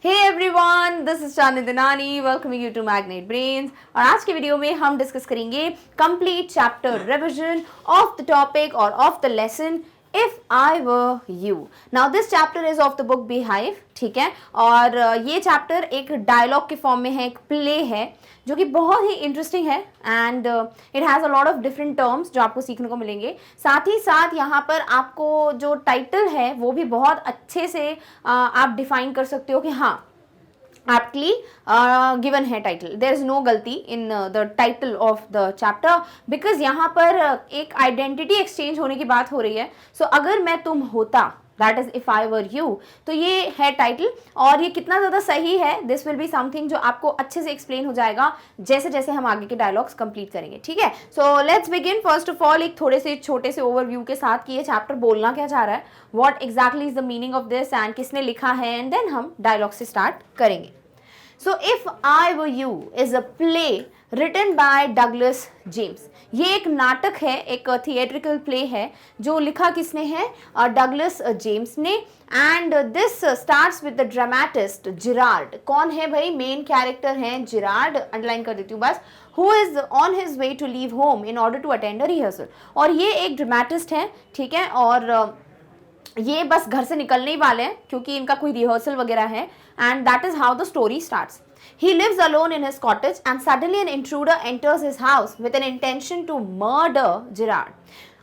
Hey everyone, this is Chandni welcoming you to Magnet Brains और आज के video में हम डिस्कस करेंगे complete chapter revision of the topic और of the lesson If I Were You. Now this chapter is of the book Beehive, ठीक है, और ये चैप्टर एक डायलॉग के फॉर्म में है, एक प्ले है जो कि बहुत ही इंटरेस्टिंग है and it has a lot of different terms जो आपको सीखने को मिलेंगे। साथ ही साथ यहाँ पर आपको जो टाइटल है वो भी बहुत अच्छे से आप डिफाइन कर सकते हो कि हाँ aptly given है टाइटल, देयर इज नो गलती in the title of the chapter because यहाँ पर एक आइडेंटिटी एक्सचेंज होने की बात हो रही है। सो अगर मैं तुम होता, that is if I were you, तो ये है टाइटल और ये कितना ज़्यादा सही है, दिस विल बी समथिंग जो आपको अच्छे से एक्सप्लेन हो जाएगा जैसे जैसे हम आगे के डायलॉग्स कंप्लीट करेंगे। ठीक है, so let's begin. First of all एक थोड़े से छोटे से ओवरव्यू के साथ कि ये चैप्टर बोलना क्या चाह रहा है, what exactly is the meaning of this and किसने लिखा है, एंड देन हम डायलॉग से स्टार्ट करेंगे। So if I Were You is a play written by Douglas James. ये एक नाटक है, एक थिएट्रिकल प्ले है जो लिखा किसने है, डगलस जेम्स ने। And this starts with the dramatist Gerard. कौन है भाई, मेन कैरेक्टर हैं जिरार्ड, अंडरलाइन कर देती हूँ बस, who is on his way to leave home in order to attend a rehearsal. और ये एक ड्रामेटिस्ट है, ठीक है, और ये बस घर से निकलने ही वाले हैं क्योंकि इनका कोई रिहर्सल वगैरह है and that is how the story starts. He lives alone in his cottage and suddenly an intruder enters his house with an intention to murder Gerard.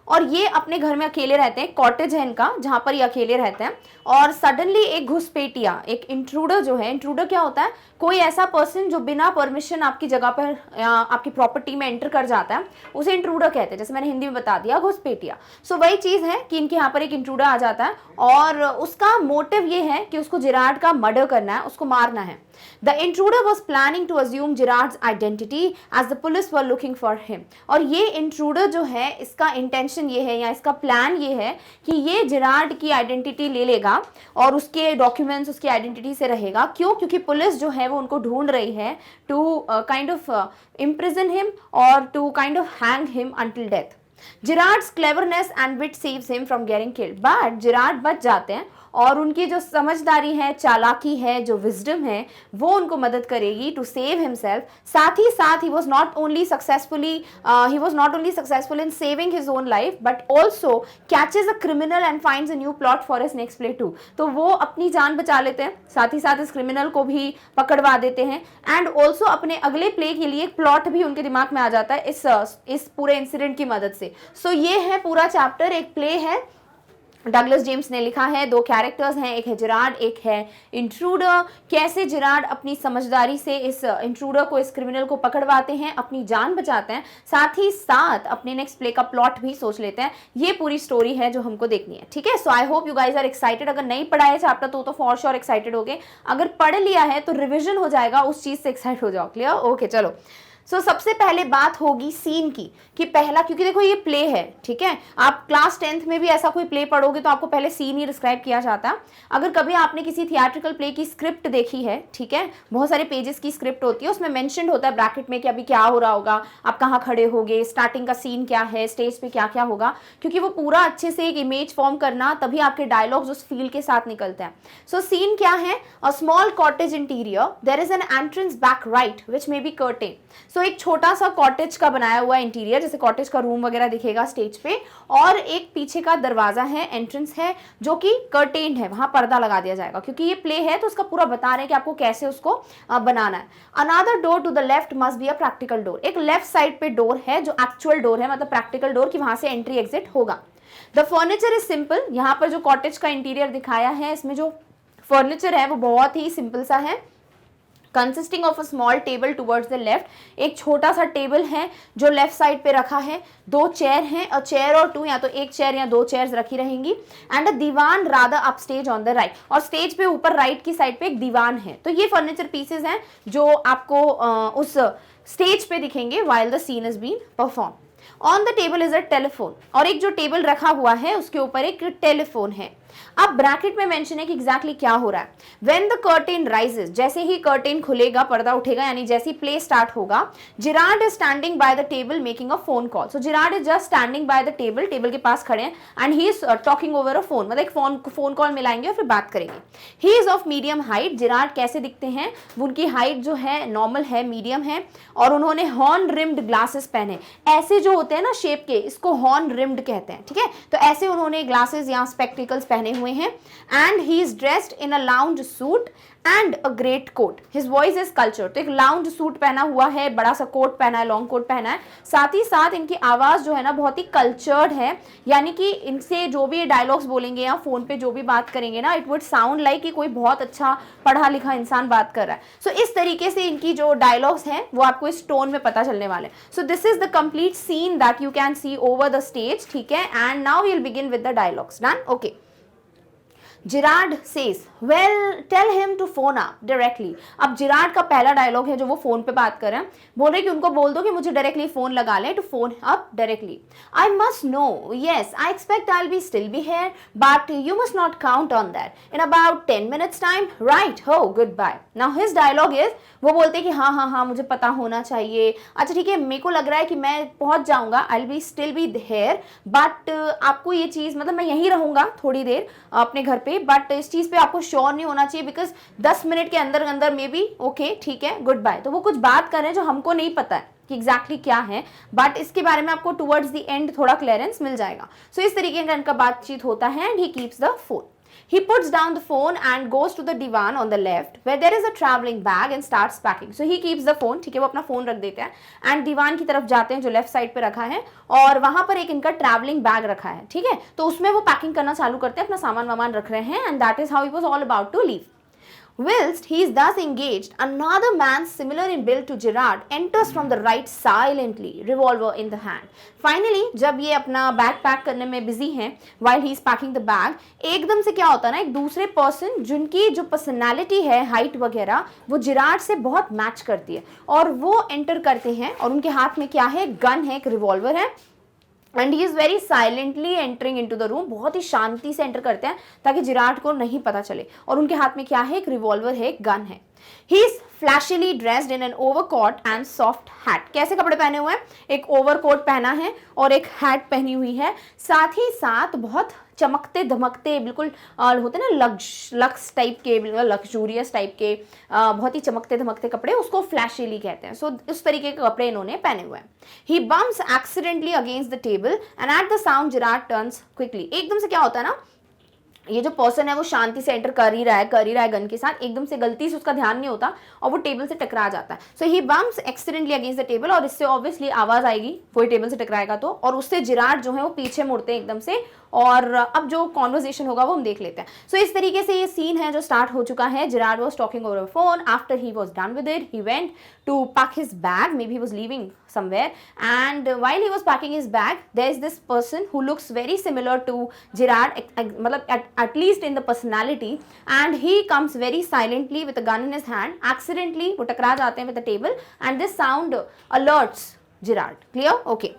और ये अपने घर में अकेले रहते हैं, कॉटेज है इनका जहाँ पर ये अकेले रहते हैं, और सडनली एक घुसपैठिया, एक इंट्रूडर जो है, इंट्रूडर क्या होता है, कोई ऐसा पर्सन जो बिना परमिशन आपकी जगह पर आपकी प्रॉपर्टी में एंटर कर जाता है, उसे इंट्रूडर कहते हैं। जैसे मैंने हिंदी में बता दिया, घुसपैठिया। सो वही चीज़ है कि इनके यहाँ पर एक इंट्रूडर आ जाता है और उसका मोटिव ये है कि उसको जिरार्ड का मर्डर करना है, उसको मारना है। The intruder was planning to assume Gerard's identity as the police were looking for him. और ये इंट्रूडर जो है, इसका इंटेंशन ये है या इसका प्लान ये है कि ये जिरार्ड की आइडेंटिटी ले लेगा और उसके डॉक्यूमेंट्स उसकी आइडेंटिटी से रहेगा। क्यों? क्योंकि पुलिस जो है वो उनको ढूंढ रही है to kind of imprison him और to kind of hang him until death. Gerard's cleverness and wit saves him from getting killed. But Gerard बच जाते हैं और उनकी जो समझदारी है, चालाकी है, जो विजडम है, वो उनको मदद करेगी टू सेव हिमसेल्फ। साथ ही साथ ही was not only successful in saving his own life but also catches a criminal and finds a new plot for his next play too. तो वो अपनी जान बचा लेते हैं, साथ ही साथ इस क्रिमिनल को भी पकड़वा देते हैं एंड ऑल्सो अपने अगले प्ले के लिए एक प्लॉट भी उनके दिमाग में आ जाता है इस पूरे इंसिडेंट की मदद से। सो ये है पूरा चैप्टर, एक प्ले है, डगलस जेम्स ने लिखा है। दो कैरेक्टर्स हैं, एक है जिरार्ड, एक है इंट्रूडर। कैसे जिरार्ड अपनी समझदारी से इस इंट्रूडर को, इस क्रिमिनल को पकड़वाते हैं, अपनी जान बचाते हैं, साथ ही साथ अपने नेक्स्ट प्ले का प्लॉट भी सोच लेते हैं। ये पूरी स्टोरी है जो हमको देखनी है। ठीक है, so I hope you guys are excited. अगर नहीं पढ़ा है चैप्टर तो फॉर श्योर एक्साइटेड हो गए, अगर पढ़ लिया है तो रिविजन हो जाएगा, उस चीज से एक्साइट हो जाओ। क्लियर? ओके, चलो। सो सबसे पहले बात होगी सीन की कि पहला, क्योंकि देखो ये प्ले है, ठीक है, आप क्लास 10th में भी ऐसा कोई प्ले पढ़ोगे तो आपको पहले सीन ही डिस्क्राइब किया जाता। अगर कभी आपने किसी थिएट्रिकल प्ले की स्क्रिप्ट देखी है, ठीक है, बहुत सारे पेजेस की स्क्रिप्ट होती है, उसमें मेंशन्ड होता है ब्रैकेट में कि अभी क्या हो रहा होगा, आप कहाँ खड़े होगे, स्टार्टिंग का सीन क्या है, स्टेज पे क्या क्या होगा, क्योंकि वो पूरा अच्छे से एक इमेज फॉर्म करना, तभी आपके डायलॉग्स उस फील के साथ निकलते हैं। सो सीन क्या है, a small cottage interior, there is an entrance back right which may be curtain. So एक छोटा सा कॉटेज का बनाया हुआ इंटीरियर, जैसे कॉटेज का रूम वगैरह दिखेगा स्टेज पे, और एक पीछे का दरवाजा है, एंट्रेंस है जो कि कर्टेन्ड है, वहां पर्दा लगा दिया जाएगा क्योंकि ये प्ले है तो उसका पूरा बता रहे हैं कि आपको कैसे उसको बनाना है। Another door to the left must be a practical door. एक लेफ्ट साइड पे डोर है जो एक्चुअल डोर है, मतलब प्रैक्टिकल डोर की वहां से एंट्री एग्जिट होगा। The furniture is simple. यहाँ पर जो कॉटेज का इंटीरियर दिखाया है, इसमें जो फर्नीचर है वो बहुत ही सिंपल सा है, consisting of a small table towards the left. एक छोटा सा टेबल है जो लेफ्ट साइड पे रखा है, दो चेयर हैं, अ चेयर और टू, या तो एक चेयर या दो चेयर्स रखी रहेंगी, and a divan rather up stage on the right. और स्टेज पे ऊपर राइट की साइड पे एक दीवान है। तो ये फर्नीचर पीसेस हैं जो आपको उस स्टेज पे दिखेंगे while the scene is being perform. On the table is a telephone, और एक जो टेबल रखा हुआ है उसके ऊपर एक टेलीफोन है। अब ब्रैकेट में मेंशन है कि एग्जैक्टली क्या हो रहा है। व्हेन द कर्टेन राइजेस, जैसे ही कर्टेन खुलेगा, पर्दा उठेगा, यानी जैसे ही प्ले स्टार्ट होगा, Gerrard is standing by the table making a phone call. So Gerrard is just standing by the table, table के पास खड़े हैं, and he is talking over a phone, मतलब एक फोन कॉल मिलाएंगे और फिर बात करेंगे। He is of medium height. Gerrard कैसे दिखते हैं, उनकी हाइट जो है नॉर्मल है, मीडियम है, और उन्होंने हॉर्न रिम्ड ग्लासेस पहने। ऐसे जो होते हैं ना शेप के, इसको हॉर्न रिम्ड कहते हैं, ठीक है। तो ऐसे उन्होंने ग्लासेस या स्पेक्टिकल्स पहने हुए हैं, and he is dressed in a lounge suit and a great coat. His voice is culture. तो एक लाउंज सूट पहना हुआ है, बड़ा सा कोट पहना है, लॉन्ग कोट पहना है, साथ ही साथ इनकी आवाज जो है ना बहुत ही कल्चर्ड है, यानी कि इनसे जो भी डायलॉग्स बोलेंगे या फोन पे जो भी बात करेंगे ना, इट वुड साउंड लाइक कि कोई बहुत अच्छा पढ़ा लिखा इंसान बात कर रहा है। सो इस तरीके से इनकी जो डायलॉग्स हैं वो आपको इस टोन में पता चलने वाले। So this is the complete scene that you can see over the stage, ठीक है। And now we will begin with the dialogues. Done, okay. Gerard says, well tell him to phone up directly. अब Gerard का पहला dialogue है जो वो phone पे बात कर रहे हैं, बोल रहे कि उनको बोल दो कि मुझे डायरेक्टली फोन लगा ले, to phone up directly. I must know, yes I expect I will still be here, but you must not count on that. In about 10 minutes time, right, हो, good bye. Now his dialogue is, वो बोलते हैं कि हाँ हाँ हाँ मुझे पता होना चाहिए, अच्छा ठीक है, मेरे को लग रहा है कि मैं पहुंच जाऊंगा, आई will be still be here, but आपको ये चीज, मतलब मैं यहीं रहूंगा थोड़ी देर अपने घर पे, बट इस चीज पे आपको श्योर नहीं होना चाहिए, बिकॉज 10 मिनट के अंदर अंदर मे बी, ओके ठीक है, गुड बाय। तो वो कुछ बात कर रहे हैं जो हमको नहीं पता है कि एग्जैक्टली क्या है, बट इसके बारे में आपको टुवर्ड्स द एंड थोड़ा क्लियरेंस मिल जाएगा। सो इस तरीके का इनका बातचीत होता है, and he keeps the phone. He puts down the phone and goes to the divan on the left where there is a traveling bag and starts packing. So he keeps the phone, ठीक है, वो अपना phone रख देते हैं and दीवान की तरफ जाते हैं जो लेफ्ट साइड पे रखा है, और वहां पर एक इनका ट्रैवलिंग बैग रखा है, ठीक है। तो उसमें वो पैकिंग करना चालू करते हैं, अपना सामान वामान रख रहे हैं, and that is how he was all about to leave. Whilst he is thus engaged, another man similar in build to Gerard enters from the right silently, revolver in the hand. Finally, जब ये अपना bag pack करने में busy हैं, while he is packing the bag, एकदम से क्या होता है ना, एक दूसरे पर्सन जिनकी जो पर्सनैलिटी है, हाइट वगैरह, वो जिरार्ड से बहुत मैच करती है, और वो एंटर करते हैं, और उनके हाथ में क्या है, गन है, एक रिवॉल्वर है, and he is very silently entering into the room. बहुत ही शांति से एंटर करते हैं ताकि जिरार्ड को नहीं पता चले, और उनके हाथ में क्या है, एक रिवॉल्वर है, एक गन है। He is flashily dressed in an overcoat and soft hat. कैसे कपड़े पहने हुए हैं, एक ओवरकोट पहना है और एक हैट पहनी हुई है, साथ ही साथ बहुत चमकते धमकते, बिल्कुल होते ना लक्स टाइप के, बिल्कुल लग्जूरियस टाइप के, बहुत ही चमकते धमकते कपड़े, उसको फ्लैशिली कहते हैं। सो इस तरीके के कपड़े इन्होंने पहने हुए हैं। He bums accidentally against the table and at the sound Gerard turns quickly. एकदम से क्या होता है ना, ये जो पर्सन है वो शांति से एंटर कर ही रहा है गन के साथ, एकदम से गलती से उसका ध्यान नहीं होता और वो टेबल से टकरा जाता है। So he bums accidentally against the table, और इससे ऑब्वियसली आवाज आएगी, कोई टेबल से टकराएगा तो, और उससे जिरार्ड जो है वो पीछे मुड़ते हैं एकदम से, और अब जो कॉन्वर्सेशन होगा वो हम देख लेते हैं। सो इस तरीके से ये सीन है जो स्टार्ट हो चुका है। Gerard was talking over phone, after he was done with it he went to pack his bag, maybe he was leaving somewhere, and while he was packing his bag there is this person who looks very similar to Gerard, matlab at least in the personality, and he comes very silently with a gun in his hand, accidentally वो टकरा जाते हैं with the table, and this sound alerts Gerard. Clear? Okay.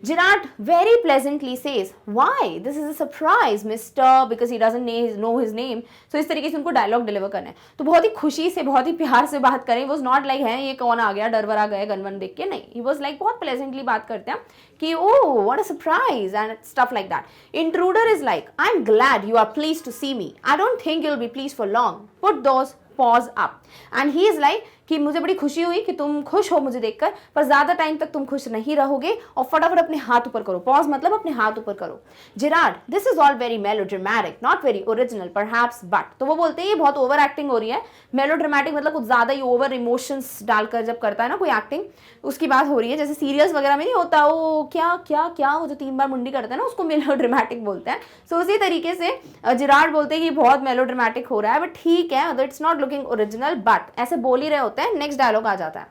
Gerard very pleasantly says, why? This is a surprise, mister, because he doesn't know his name. So इस तरीके से उनको dialogue deliver करना है, तो बहुत ही खुशी से, बहुत ही प्यार से बात करें। वो नॉट लाइक है ये कौन आ गया, डर वर आ गया गन वन देख के, नहीं, ही वॉज लाइक बहुत प्लेजेंटली बात करते हैं कि oh what a surprise and stuff like that. Intruder is like, I am glad you are pleased to see me, I don't think you will be pleased for long, put those paws up, and he is like कि मुझे बड़ी खुशी हुई कि तुम खुश हो मुझे देखकर, पर ज्यादा टाइम तक तुम खुश नहीं रहोगे, और फटाफट अपने हाथ ऊपर करो, पॉज मतलब अपने हाथ ऊपर करो। Gerrard, this is all very melodramatic, not very original perhaps, but, तो वो बोलते हैं ये बहुत ओवर एक्टिंग हो रही है। मेलोड्रामेटिक मतलब कुछ ज्यादा ही ओवर इमोशंस डालकर जब करता है ना कोई एक्टिंग, उसकी बात हो रही है, जैसे सीरियल्स वगैरह में नहीं होता वो क्या क्या क्या, वो जो 3 बार मुंडी करता है ना, उसको मेलोड्रामेटिक बोलते हैं। सो उसी तरीके से जिरार्ड बोलते हैं कि बहुत मेलोड्रामेटिक हो रहा है, बट ठीक है, it's not looking original, but ऐसे बोल ही रहे होते हैं। नेक्स्ट डायलॉग आ जाता है।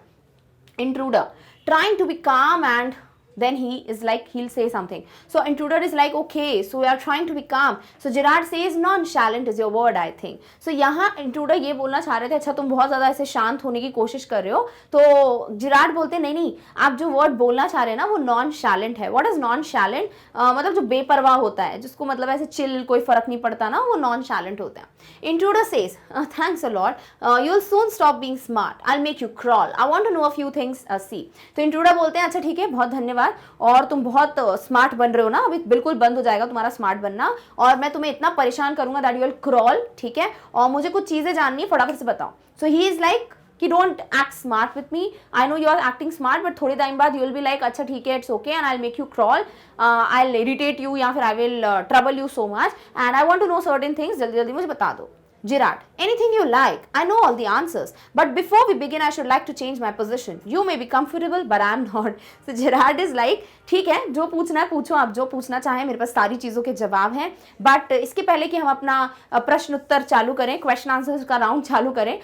इंट्रूडर, ट्राइंग टू बी काम and then he is like, he'll say something. So intruder is like, okay, so we are trying to be calm. So Gerard says nonchalant is your word, I think. So यहाँ intruder ये बोलना चाह रहे थे, अच्छा तुम बहुत ज़्यादा ऐसे शांत होने की कोशिश कर रहे हो, तो Gerard बोलते नहीं नहीं, आप जो वर्ड बोलना चाह रहे हैं ना वो nonchalant है. What is nonchalant? मतलब जो बेपरवाह होता है, जिसको मतलब ऐसे चिल, कोई फर्क नहीं पड़ता ना, वो nonchalant होता है. Intruder says, thanks a lot, you'll soon stop being smart, I'll make you crawl, I want to know a few things, see. तो इंट्रूडर बोलते हैं अच्छा ठीक है, बहुत धन्यवाद, और तुम बहुत स्मार्ट बन रहे हो ना, अभी बिल्कुल बंद हो जाएगा तुम्हारा स्मार्ट बनना, और मैं तुम्हें इतना परेशान करूंगा दैट यू विल क्रॉल, ठीक है, और मुझे कुछ चीजें जाननी है, फटाफट से बताओ. सो ही इज लाइक कि don't act smart with me, I know you are acting smart, but थोड़ी टाइम बाद यू विल बी लाइक अच्छा ठीक है, it's okay, and I will make you crawl, I will irritate you, या फिर I will trouble you so much, and I want to know certain things, जल्दी जल्दी मुझे बता दो. Gerard, anything you like. I know all the answers. But before we begin, I should like to change my position. You may be comfortable, but I am not. So Gerard is like, ठीक है, जो पूछना है पूछो, आप जो पूछना चाहें, मेरे पास सारी चीज़ों के जवाब हैं. बट इसके पहले कि हम अपना प्रश्न उत्तर चालू करें, क्वेश्चन आंसर्स का राउंड चालू करें,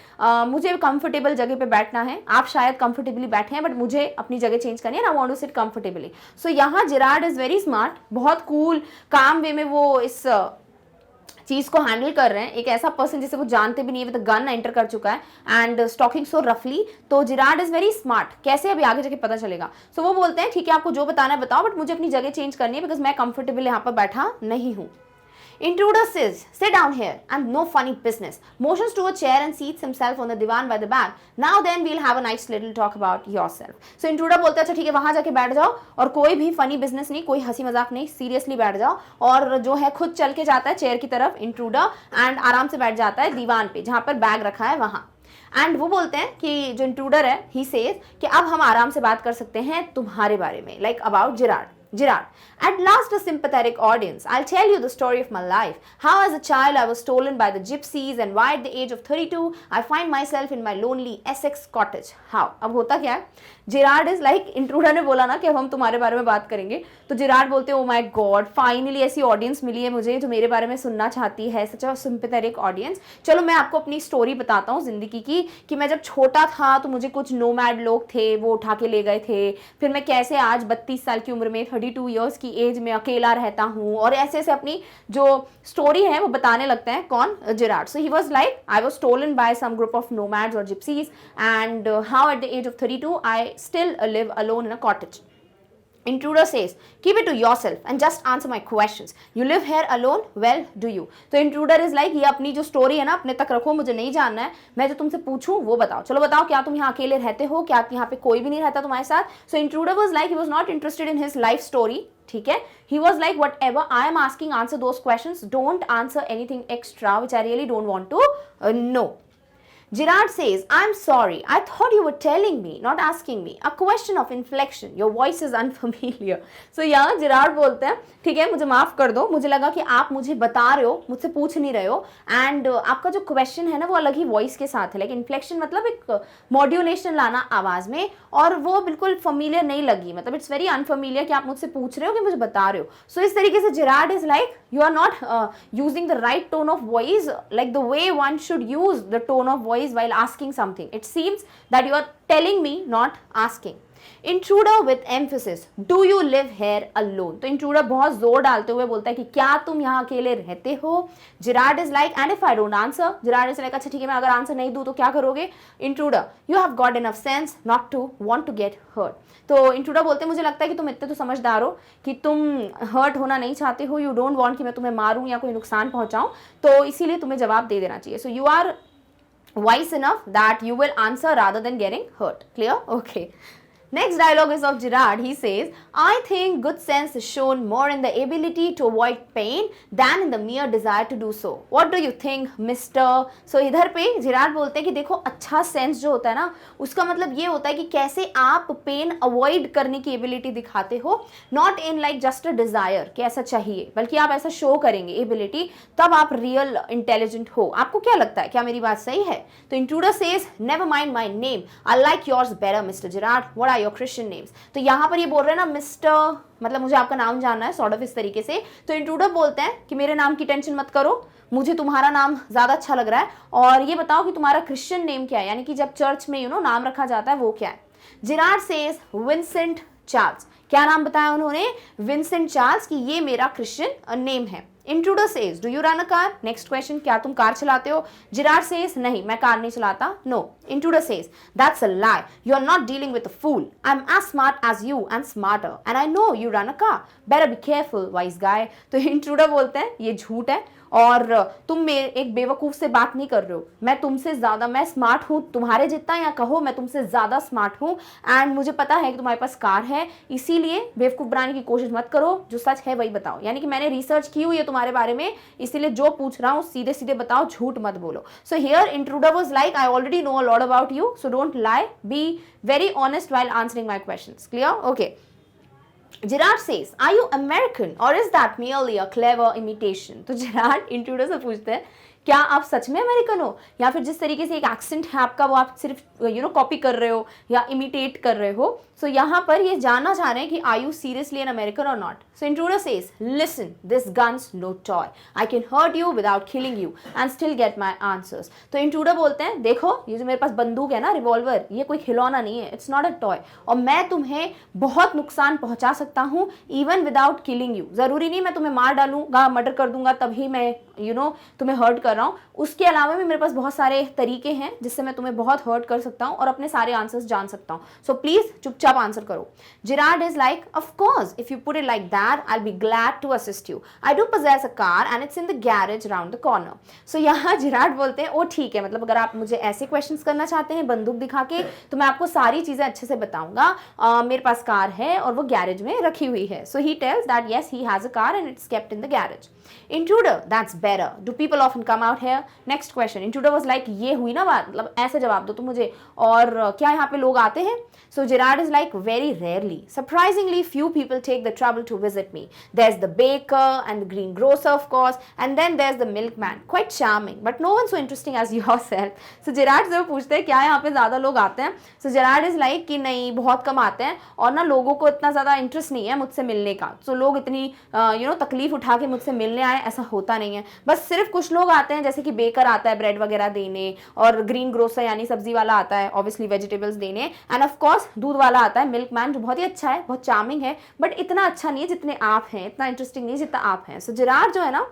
मुझे कंफर्टेबल जगह पे बैठना है. आप शायद कंफर्टेबली बैठे हैं, बट मुझे अपनी जगह चेंज करनी है. I want to sit comfortably. So यहाँ Gerard इज़ वेरी स्मार्ट, बहुत कूल, काम वे में वो इस चीज को हैंडल कर रहे हैं. एक ऐसा पर्सन जिसे वो जानते भी नहीं है, विद गन एंटर कर चुका है एंड स्टॉकिंग सो रफली. तो Gerard इज वेरी स्मार्ट. कैसे अभी आगे जाके पता चलेगा. सो वो बोलते हैं ठीक है, आपको जो बताना है बताओ, बट मुझे अपनी जगह चेंज करनी है, बिकॉज मैं कंफर्टेबल यहाँ पर बैठा नहीं हूँ. Intruder says, sit down here, and no funny business. Motions to a chair and seats himself on the divan by the back. Now then we'll have a nice little talk about yourself. So Intruder बोलते हैं अच्छा ठीक है, वहाँ जाके बैठ जाओ, और कोई भी फनी बिजनेस नहीं, कोई हंसी मजाक नहीं, सीरियसली बैठ जाओ. और जो है खुद चल के जाता है चेयर की तरफ Intruder, एंड आराम से बैठ जाता है दीवान पे जहाँ पर बैग रखा है वहाँ. एंड वो बोलते हैं कि जो Intruder है, he says कि अब हम आराम से बात कर सकते हैं तुम्हारे बारे में, like about Gerard. Gerard, at last a sympathetic audience. I'll tell you the story of my life. How as a child I was stolen by the gypsies, and why at the age of 32 I find myself in my lonely Essex cottage. How? अब होता क्या है? Gerard is like, Intruder ने बोला ना कि अब हम तुम्हारे बारे में बात करेंगे, तो Gerard बोलते हैं, oh my God, फाइनली ऐसी ऑडियंस मिली है मुझे जो मेरे बारे में सुनना चाहती है, सच अ सिंपैथेटिक ऑडियंस. चलो मैं आपको अपनी स्टोरी बताता हूँ जिंदगी की, कि मैं जब छोटा था तो मुझे कुछ नोमैड लोग थे, वो उठा के ले गए थे, फिर मैं कैसे आज 32 साल की उम्र में 32 ईयर्स की एज में अकेला रहता हूँ, और ऐसे ऐसे अपनी जो स्टोरी है वो बताने लगते हैं. कौन? Gerard. So he was like, I was stolen by some group of nomads or gypsies, and how at the age of 32 I still live alone in a cottage. Intruder says, keep it to yourself and just answer my questions. You live here alone? Well, do you? तो Intruder is like, ये अपनी जो story है ना अपने तक रखो, मुझे नहीं जानना है, मैं जो तुमसे पूछूं वो बताओ. चलो बताओ, क्या तुम यहाँ अकेले रहते हो, क्या यहाँ पे कोई भी नहीं रहता तुम्हारे साथ. So Intruder was like, he was not interested in his life story. ठीक है, he was like, whatever I am asking, answer those questions, don't answer anything extra which I really don't want to know. Gerard says, I'm sorry, I thought you were telling me, not asking me. A question of inflection, your voice is unfamiliar. So यहाँ Gerard बोलते हैं, ठीक है मुझे माफ़ कर दो, मुझे लगा कि आप मुझे बता रहे हो, मुझसे पूछ नहीं रहे हो, एंड आपका जो क्वेश्चन है ना वो अलग ही वॉइस के साथ है, लाइक इन्फ्लेक्शन मतलब एक मॉड्यूलेशन लाना आवाज़ में, और वो बिल्कुल फमीलियर नहीं लगी, मतलब इट्स वेरी अनफमीलियर कि आप मुझसे पूछ रहे हो कि मुझे बता रहे हो. सो इस तरीके से Gerard is like, you are not using the right tone of voice, like the way one should use the tone of voice while asking something. It seems that you are telling me, not asking. Intruder with emphasis, do you live here alone? तो Intruder बहुत जोर डालते हुए बोलता है कि क्या तुम यहाँ अकेले रहते हो. Gerard is like, and if I don't answer, Gerard is like, अच्छा ठीक है मैं अगर आंसर नहीं दूँ तो क्या करोगे. Intruder, you have got enough sense not to want to get hurt. तो Intruder बोलते हैं मुझे लगता है कि तुम इतने तो समझदार हो कि तुम हर्ट होना नहीं चाहते हो, यू डोंट वांट कि मैं तुम्हें मारूं या कोई नुकसान पहुंचाऊं, तो इसीलिए तुम्हें जवाब दे देना चाहिए. So you are wise enough that you will answer rather than getting hurt. Clear? Okay. Next dialogue is of Gerard. He says, I think good sense is shown more in the ability to avoid pain than in the mere desire to do so. What do you think, Mr. So इधर पे Gerard बोलते हैं कि देखो अच्छा sense जो होता है ना उसका मतलब ये होता है कि कैसे आप पेन अवॉइड करने की एबिलिटी दिखाते हो, not in like just a desire कि ऐसा चाहिए, बल्कि आप ऐसा शो करेंगे एबिलिटी, तब आप रियल इंटेलिजेंट हो. आपको क्या लगता है, क्या मेरी बात सही है. तो Intruder says, never mind my name, I like yours better, Mr. Gerard. What are your Christian names? तो यहाँ पर ये बोल रहे हैं ना मिस्टर, मतलब मुझे आपका नाम जानना है, सॉर्ट ऑफ इस तरीके से. तो Intruder बोलते हैं कि मेरे नाम की टेंशन मत करो, मुझे तुम्हारा नाम ज़्यादा अच्छा लग रहा है, और ये बताओ कि तुम्हारा क्रिश्चियन नेम क्या है, यानी कि जब चर्च में नाम रखा जाता है वो क्या है. Gerard says, Vincent Charles. क्या नाम बताया उन्होंने? विंसेंट चार्ल्स, कि ये मेरा क्रिश्चियन नेम है। Intruder says, do you run a car? Next question, क्या तुम कार चलाते हो? Gerard says, नहीं, मैं कार नहीं चलाता. No. Intruder says, that's a lie. You're not dealing with a fool. I'm as smart as you and smarter. And I know you run a car. Better be careful, wise guy. तो Intruder बोलते हैं ये झूठ है और तुम मेरे एक बेवकूफ़ से बात नहीं कर रहे हो, मैं तुमसे ज़्यादा, मैं स्मार्ट हूँ तुम्हारे जितना, या कहो मैं तुमसे ज़्यादा स्मार्ट हूँ एंड मुझे पता है कि तुम्हारे पास कार है, इसीलिए बेवकूफ़ बनाने की कोशिश मत करो, जो सच है वही बताओ। यानी कि मैंने रिसर्च की हुई है तुम्हारे बारे में, इसीलिए जो पूछ रहा हूँ सीधे सीधे बताओ, झूठ मत बोलो। So here intruder was like, I already know a lot about you, so don't lie, be very honest while answering my questions. Clear? Okay. Gerard says, are you American or is that merely a clever imitation? तो Gerard intruder से पूछते हैं, क्या आप सच में American हो, या फिर जिस तरीके से एक एक्सेंट है आपका वो आप सिर्फ कॉपी कर रहे हो या इमिटेट कर रहे हो। सो यहाँ पर ये जानना चाह रहे हैं कि are you seriously an American और not. So intruder says, listen, this guns no toy, I can hurt you without killing you and still get my answers. तो इंट्रूडर बोलते हैं, देखो ये जो मेरे पास बंदूक है ना, रिवॉल्वर, ये कोई खिलौना नहीं है, इट्स नॉट अ टॉय, और मैं तुम्हें बहुत नुकसान पहुंचा सकता हूँ इवन विदाउट किलिंग यू। जरूरी नहीं मैं तुम्हें मार डालूंगा, मर्डर कर दूंगा तभी मैं तुम्हें हर्ट कर रहा हूँ, उसके अलावा भी मेरे पास बहुत सारे तरीके हैं जिससे मैं तुम्हें बहुत हर्ट कर सकता हूँ और अपने सारे आंसर्स जान सकता हूँ। सो प्लीज चुपचाप आंसर करो। Gerard is like, of course, if you put it like that, I'll be glad to assist you. I do possess a car and it's in the garage around the corner. So यहाँ Gerard बोलते हैं, ओ ठीक है, मतलब अगर आप मुझे ऐसे क्वेश्चंस करना चाहते हैं बंदूक दिखा के, तो मैं आपको सारी चीजें अच्छे से बताऊंगा। मेरे पास कार है और वो गैरेज में रखी हुई है। So he tells that yes, he has a car and it's kept in the garage. Intruder, that's better. Do people often come out here? Next question. Intruder was like, ये हुई ना बात, मतलब ऐसे जवाब दो तुम मुझे, और क्या यहाँ पे लोग आते हैं? So Gerard is like, very rarely. Surprisingly, few people take the trouble to visit me. There's the baker and the greengrocer, of course, and then there's the milkman. Quite charming, but no one so interesting as yourself. So Gerard से वो पूछते हैं क्या यहाँ पे ज़्यादा लोग आते हैं? So Gerard is like कि नहीं, बहुत कम आते हैं और ना लोगों को इतना ज़्यादा इंटरेस्ट नहीं है मुझसे मिलने का। So लोग इतनी तकलीफ उठा के मुझसे मिलने आए ऐसा होता नहीं है, बस सिर्फ कुछ लोग आते हैं, जैसे कि बेकर आता है ब्रेड वगैरह देने, और ग्रीन ग्रोसर यानी सब्जी वाला आता है ऑब्वियसली वेजिटेबल्स देने, एंड ऑफ कोर्स दूध वाला आता है मिल्कमैन, जो बहुत ही अच्छा है, बहुत चार्मिंग है, बट इतना अच्छा नहीं है जितने आप हैं, इतना इंटरेस्टिंग नहीं जितना आप हैं। सो जेरार्ड जो है ना,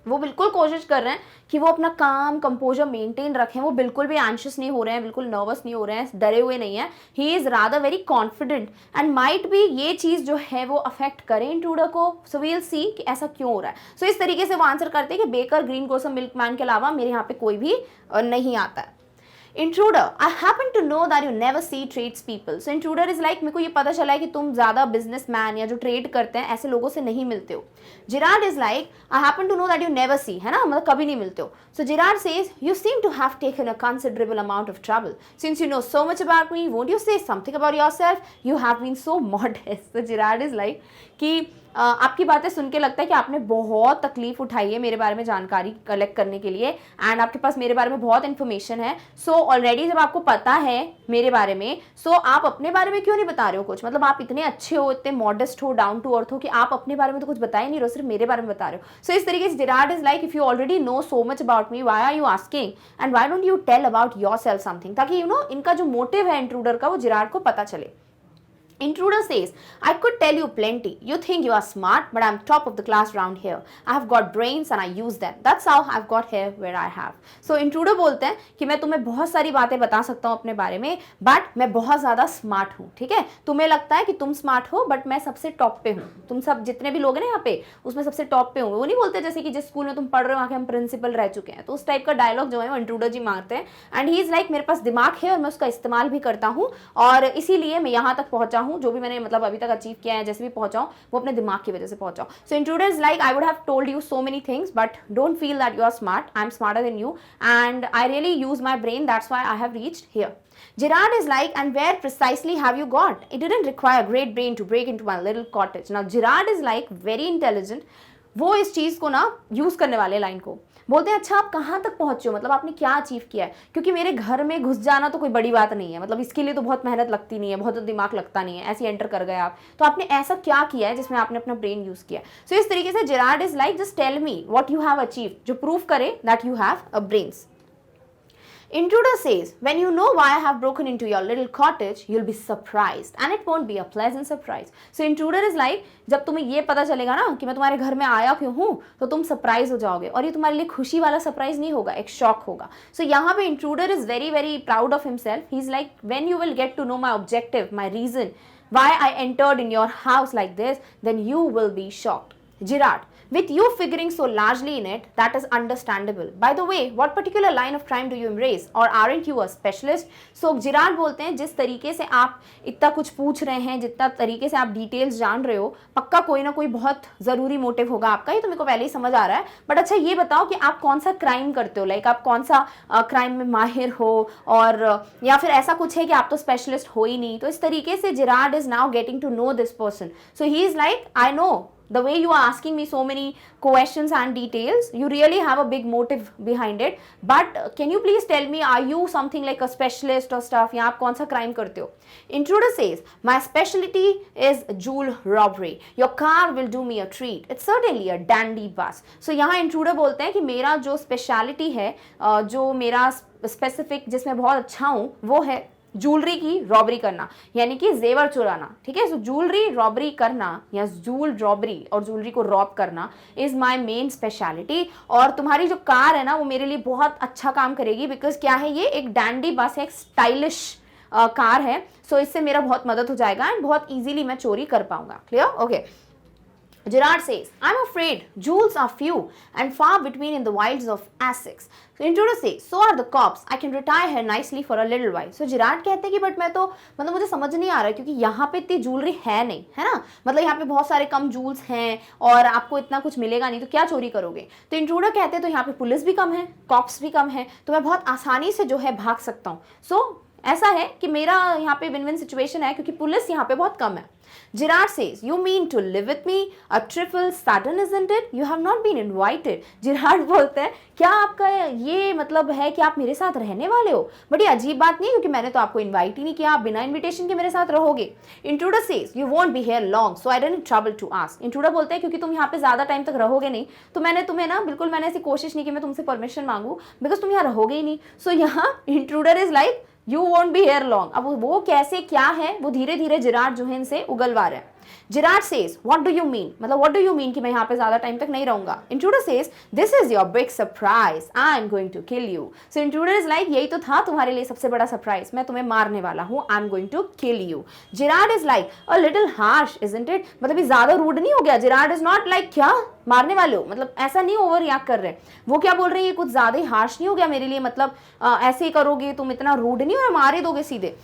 वो बिल्कुल कोशिश कर रहे हैं कि वो अपना काम कंपोजर मेंटेन रखें, वो बिल्कुल भी एंशियस नहीं हो रहे हैं, बिल्कुल नर्वस नहीं हो रहे हैं, डरे हुए नहीं है। He is rather very confident and might भी ये चीज़ जो है वो अफेक्ट करे इंट्रूडर को। सो वील सी कि ऐसा क्यों हो रहा है। सो इस तरीके से वो आंसर करते हैं कि बेकर, ग्रीन ग्रोसर, मिल्कमैन के अलावा मेरे यहाँ पे कोई भी नहीं आता है। Intruder, I happen to know that you never see tradespeople. So Intruder is like, मेरे को ये पता चला है कि तुम ज़्यादा बिजनेसमैन या जो ट्रेड करते हैं ऐसे लोगों से नहीं मिलते हो। Gerard is like, I happen to know that you never see, है ना, मतलब कभी नहीं मिलते हो। So Gerard says, you seem to have taken a considerable amount of trouble. Since you know so much about me, won't you say something about yourself? You have been so modest. So Gerard is like कि आपकी बातें सुन के लगता है कि आपने बहुत तकलीफ उठाई है मेरे बारे में जानकारी कलेक्ट करने के लिए, एंड आपके पास मेरे बारे में बहुत इन्फॉर्मेशन है। सो ऑलरेडी जब आपको पता है मेरे बारे में, सो आप अपने बारे में क्यों नहीं बता रहे हो कुछ? मतलब आप इतने अच्छे हो, इतने मॉडेस्ट हो, डाउन टू अर्थ हो कि आप अपने बारे में तो कुछ बता ही नहीं रहे हो, सिर्फ मेरे बारे में बता रहे हो। सो इस तरीके से Gerard is like, if you already know so much about me, why are you asking and why don't you tell about yourself something, ताकि इनका जो मोटिव है इंट्रूडर का वो जेरार्ड को पता चले। Intruder says, I could tell you plenty. You think you are smart, but I'm top of the class around here. I have got brains and I use them. That's how I've got here where I have. So Intruder बोलते हैं कि मैं तुम्हें बहुत सारी बातें बता सकता हूँ अपने बारे में, बट मैं बहुत ज़्यादा स्मार्ट हूँ। ठीक है, तुम्हें लगता है कि तुम स्मार्ट हो, बट मैं सबसे टॉप पे हूँ। तुम सब जितने भी लोग हैं ना यहाँ पे, उसमें सबसे टॉप पे हूँ। वो नहीं बोलते जैसे कि जिस स्कूल में तुम पढ़ रहे हो वहाँ के हम प्रिंसिपल रह चुके हैं, तो उस टाइप का डायलॉग जो है वो इंट्रूडर जी मारते हैं। एंड ही इज़ लाइक, मेरे पास दिमाग है और मैं उसका इस्तेमाल भी करता हूँ, और इसीलिए मैं यहाँ तक पहुँचा हूँ। जो भी मैंने मतलब अभी तक अचीव किया है, जैसे भी पहुंचाऊं, वो अपने दिमाग की वजह से पहुंचाऊं। So intruder is like, I would have told you so many things, but don't feel that you are smart. I am smarter than you and I really use my brain, that's why I have reached here. Gerard is like, and where precisely have you got? It didn't require a great brain to break into my little cottage. Now Gerard is like very intelligent. वो इस चीज़ को ना use करने वाले line को बोलते हैं, अच्छा आप कहाँ तक पहुँचे हो, मतलब आपने क्या अचीव किया है? क्योंकि मेरे घर में घुस जाना तो कोई बड़ी बात नहीं है, मतलब इसके लिए तो बहुत मेहनत लगती नहीं है, बहुत दिमाग लगता नहीं है, ऐसे एंटर कर गए आप, तो आपने ऐसा क्या किया है जिसमें आपने अपना ब्रेन यूज़ किया? सो इस तरीके से Gerard is like, just tell me what you have achieve, जो प्रूव करे that you have a brains. Intruder says, when you know why I have broken into your little cottage, you'll be surprised and it won't be a pleasant surprise. So intruder is like, जब तुम्हें ये पता चलेगा ना कि मैं तुम्हारे घर में आया क्यों हूँ तो तुम सरप्राइज हो जाओगे और ये तुम्हारे लिए खुशी वाला सरप्राइज नहीं होगा, एक शॉक होगा. सो यहाँ पे intruder is very very proud of himself. He is like, when you will get to know my objective, my reason why I entered in your house like this, then you will be shocked. Gerard, with you figuring so largely in it, that is understandable. By the way, what particular line of crime do you embrace, or aren't you a specialist? So Gerard बोलते हैं, जिस तरीके से आप इतना कुछ पूछ रहे हैं, जितना तरीके से आप डिटेल्स जान रहे हो, पक्का कोई ना कोई बहुत ज़रूरी मोटिव होगा आपका, ये तो मेरे को पहले ही समझ आ रहा है. बट अच्छा ये बताओ कि आप कौन सा क्राइम करते हो, लाइक आप कौन सा क्राइम में माहिर हो, और या फिर ऐसा कुछ है कि आप तो स्पेशलिस्ट हो ही नहीं. तो इस तरीके से Gerard is now getting to know this person. So he is like, I know the way you are asking me so many questions and details, you really have a big motive behind it, but can you please tell me, are you something like a specialist or stuff, या आप कौन सा crime करते हो? Intruder says, my specialty is jewel robbery. Your car will do me a treat. It's certainly a dandy bus. So यहाँ intruder बोलते हैं कि मेरा जो specialty है, जो मेरा specific जिसमें बहुत अच्छा हूँ, वो है ज्वेलरी की रॉबरी करना, यानी कि जेवर चुराना. ठीक है, सो ज्वेलरी रॉबरी करना या जूल रॉबरी और ज्वेलरी को रॉब करना इज माय मेन स्पेशलिटी. और तुम्हारी जो कार है ना वो मेरे लिए बहुत अच्छा काम करेगी, बिकॉज क्या है, ये एक डैंडी बस है, एक स्टाइलिश कार है. सो इससे मेरा बहुत मदद हो जाएगा एंड बहुत इजीली मैं चोरी कर पाऊंगा. Clear? Okay. Gerard says, I'm afraid jewels are few and far between in the wilds of Essex. So Intruder says, so are the cops. I can retire here nicely for a little while. So Gerard कहते हैं कि but मैं तो मतलब मुझे समझ नहीं आ रहा है क्योंकि यहाँ पे इतनी ज्वेलरी है नहीं, है ना, मतलब यहाँ पे बहुत सारे कम जूल्स हैं और आपको इतना कुछ मिलेगा नहीं, तो क्या चोरी करोगे? तो इंट्रूडर कहते हैं तो यहाँ पे पुलिस भी कम है, कॉप्स भी कम है, तो मैं बहुत आसानी से जो है भाग सकता हूँ. सो ऐसा है कि मेरा यहाँ पे विन विन सिचुएशन है क्योंकि पुलिस यहाँ पे बहुत कम है. Gerard says, you mean to live with me? A trifle sudden, isn't it? You have not been invited. Gerard बोलते हैं, क्या आपका ये मतलब है कि आप मेरे साथ रहने वाले हो? बट ये अजीब बात नहीं है क्योंकि मैंने तो आपको इनवाइट ही नहीं किया, आप बिना इनविटेशन के मेरे साथ रहोगे. Intruder says, you won't be here long, so I didn't trouble to ask. Intruder बोलते हैं क्योंकि तुम यहाँ पे ज़्यादा टाइम तक रहोगे नहीं, तो मैंने तुम्हें ना बिल्कुल मैंने ऐसी कोशिश नहीं की मैं तुमसे परमिशन मांगू, बिकॉज तुम यहाँ रहोगे ही नहीं. सो यहाँ Intruder is like, You won't be here long. अब वो कैसे क्या है वो धीरे धीरे जिराड जो है इनसे उगलवा रहे हैं. Gerard says, what do you mean? मतलब what do you mean कि मैं यहाँ पे ज़्यादा टाइम तक नहीं रहूँगा? Intruder says, this is your big surprise. I'm going to kill you. So Intruder is like, यही तो था तुम्हारे लिए सबसे बड़ा सरप्राइज, मैं तुम्हें मारने वाला हूँ. I'm going to kill you. Gerard is like, a little harsh, isn't it? मतलब ये ज़्यादा रूड नहीं हो गया? Gerard is not like, क्या मारने वाले हो, मतलब ऐसा नहीं ओवर रिएक्ट कर रहे. वो क्या बोल रहे हैं, ये कुछ ज़्यादा ही हार्श नहीं हो गया मेरे लिए, मतलब ऐसे ही करोगे तुम, इतना रूड नहीं हो, मार ही दोगे सीधे.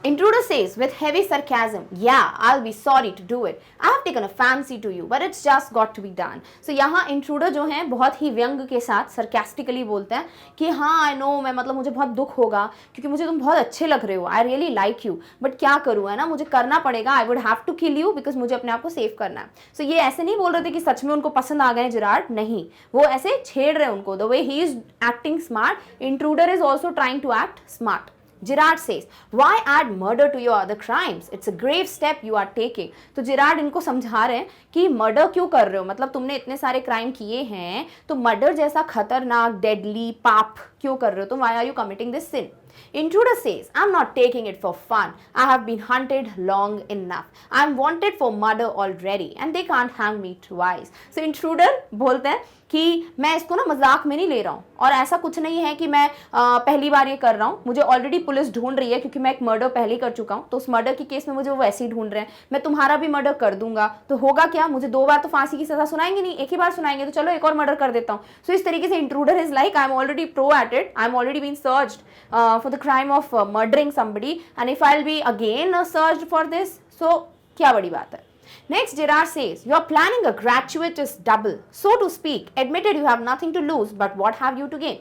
Intruder says with heavy sarcasm, yeah, I'll be sorry to do it. I have taken a fancy to you, but it's just got to be done. So यहाँ Intruder जो है बहुत ही व्यंग के साथ sarcastically बोलते हैं कि हाँ I know, मैं मतलब मुझे बहुत दुख होगा क्योंकि मुझे तुम बहुत अच्छे लग रहे हो, I really like you, but क्या करूँ, है ना, मुझे करना पड़ेगा, I would have to kill you because मुझे अपने आप को सेव करना है. So ये ऐसे नहीं बोल रहे थे कि सच में उनको पसंद आ गए जिराड, नहीं, वो ऐसे छेड़ रहे हैं उनको. The way he is acting smart, Intruder is also trying to act smart. Gerard says, why add murder to your other crimes? It's a grave step you are taking. तो जिराड इनको समझा रहे हैं कि मर्डर क्यों कर रहे हो, मतलब तुमने इतने सारे क्राइम किए हैं तो मर्डर जैसा खतरनाक डेडली पाप क्यों कर रहे हो तुम? Why are you committing this sin? Intruder says, I'm not taking it for fun. I have been hunted long enough. I'm wanted for murder already and they can't hang me twice. So Intruder बोलते हैं कि मैं इसको ना मजाक में नहीं ले रहा हूँ और ऐसा कुछ नहीं है कि मैं पहली बार ये कर रहा हूँ, मुझे ऑलरेडी पुलिस ढूंढ रही है क्योंकि मैं एक मर्डर पहले ही कर चुका हूँ, तो उस मर्डर के केस में मुझे वो वैसे ही ढूंढ रहे हैं. मैं तुम्हारा भी मर्डर कर दूंगा तो होगा क्या, मुझे 2 बार तो फांसी की सजा सुनाएंगे नहीं, एक ही बार सुनाएंगे, तो चलो एक और मर्डर कर देता हूँ. सो इस तरीके से intruder is like, I am already pro at it, I am already been searched for the crime of murdering somebody and if I will be again searched for this, so क्या बड़ी बात है. Next, Gerard says, you are planning a gratuitous double. So to speak, admitted you have nothing to lose, but what have you to gain?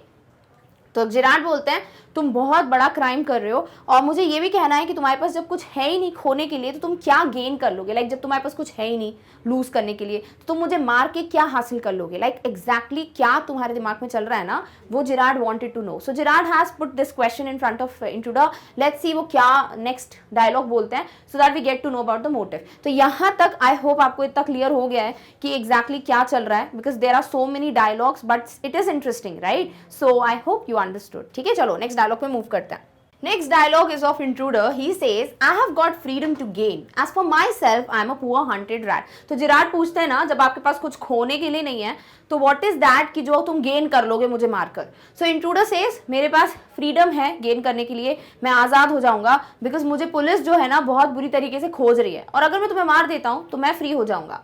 तो Gerard बोलते हैं तुम बहुत बड़ा क्राइम कर रहे हो, और मुझे ये भी कहना है कि तुम्हारे पास जब कुछ है ही नहीं खोने के लिए तो तुम क्या गेन कर लोगे। लाइक जब तुम्हारे पास कुछ है ही नहीं लूज करने के लिए तो तुम मुझे मार के क्या हासिल कर लोगे। लाइक एग्जैक्टली क्या तुम्हारे दिमाग में चल रहा है ना, वो Gerard wanted to know. So Gerard has put this question in front of intruder. Let's see वो क्या नेक्स्ट डायलॉग बोलते हैं, so that we get to know about the motive. तो यहाँ तक आई होप आपको इतना क्लियर हो गया है कि एग्जैक्टली क्या चल रहा है, because there are so many dialogues but it is interesting, right. So I hope you understood. ठीक है, चलो नेक्स्ट डायलॉग पे मूव करते हैं। Next dialogue is of Intruder. He says, I have got freedom to gain. As for myself, I am a poor hunted rat. तो Gerard पूछते हैं ना, जब आपके पास कुछ खोने के लिए नहीं है तो what is that कि जो तुम गेन कर लोगे मुझे मारकर। So Intruder says, मेरे पास फ्रीडम है गेन करने के लिए, मैं आज़ाद हो जाऊंगा बिकॉज मुझे पुलिस जो है ना बहुत बुरी तरीके से खोज रही है, और अगर मैं तुम्हें मार देता हूँ तो मैं फ्री हो जाऊंगा।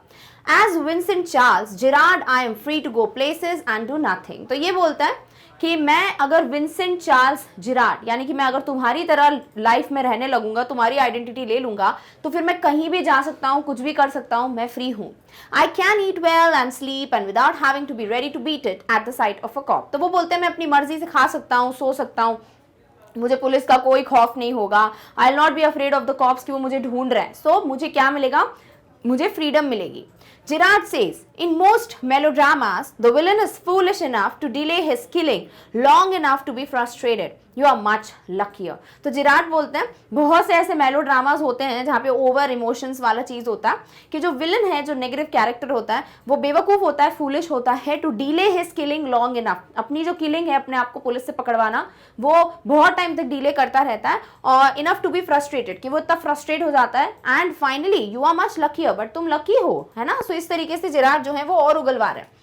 As Vincent Charles, Gerard, I am free to go places and do nothing. तो ये बोलता है कि मैं अगर विंसेंट चार्ल्स जिराड, यानी कि मैं अगर तुम्हारी तरह लाइफ में रहने लगूंगा, तुम्हारी आइडेंटिटी ले लूंगा, तो फिर मैं कहीं भी जा सकता हूँ, कुछ भी कर सकता हूँ, मैं फ्री हूँ। I can eat well and sleep and without having to be ready to beat it at the sight of a cop. तो वो बोलते हैं मैं अपनी मर्जी से खा सकता हूँ, सो सकता हूँ, मुझे पुलिस का कोई खौफ नहीं होगा। I will not be afraid of the cops कि वो मुझे ढूंढ रहे हैं। सो मुझे क्या मिलेगा, मुझे फ्रीडम मिलेगी। Gerard says, in most melodramas, the villain is foolish enough to delay his killing long enough to be frustrated. You are much luckier. तो जिराड बोलते हैं बहुत से ऐसे मेलोड्रामास होते हैं जहाँ पे ओवर इमोशंस वाला चीज़ होता है कि जो विलन है, जो नेगेटिव कैरेक्टर होता है, वो बेवकूफ़ होता है, फूलिश होता है to delay his killing long enough. अपनी जो किलिंग है, अपने आप को पुलिस से पकड़वाना, वो बहुत टाइम तक डिले करता रहता है, और इनफ टू बी फ्रस्ट्रेटेड कि वो इतना फ्रस्ट्रेट हो जाता है, and finally you are much luckier, but तुम लकी हो, है ना। सो इस तरीके से जिराड जो है वो और उगलवा रहे हैं।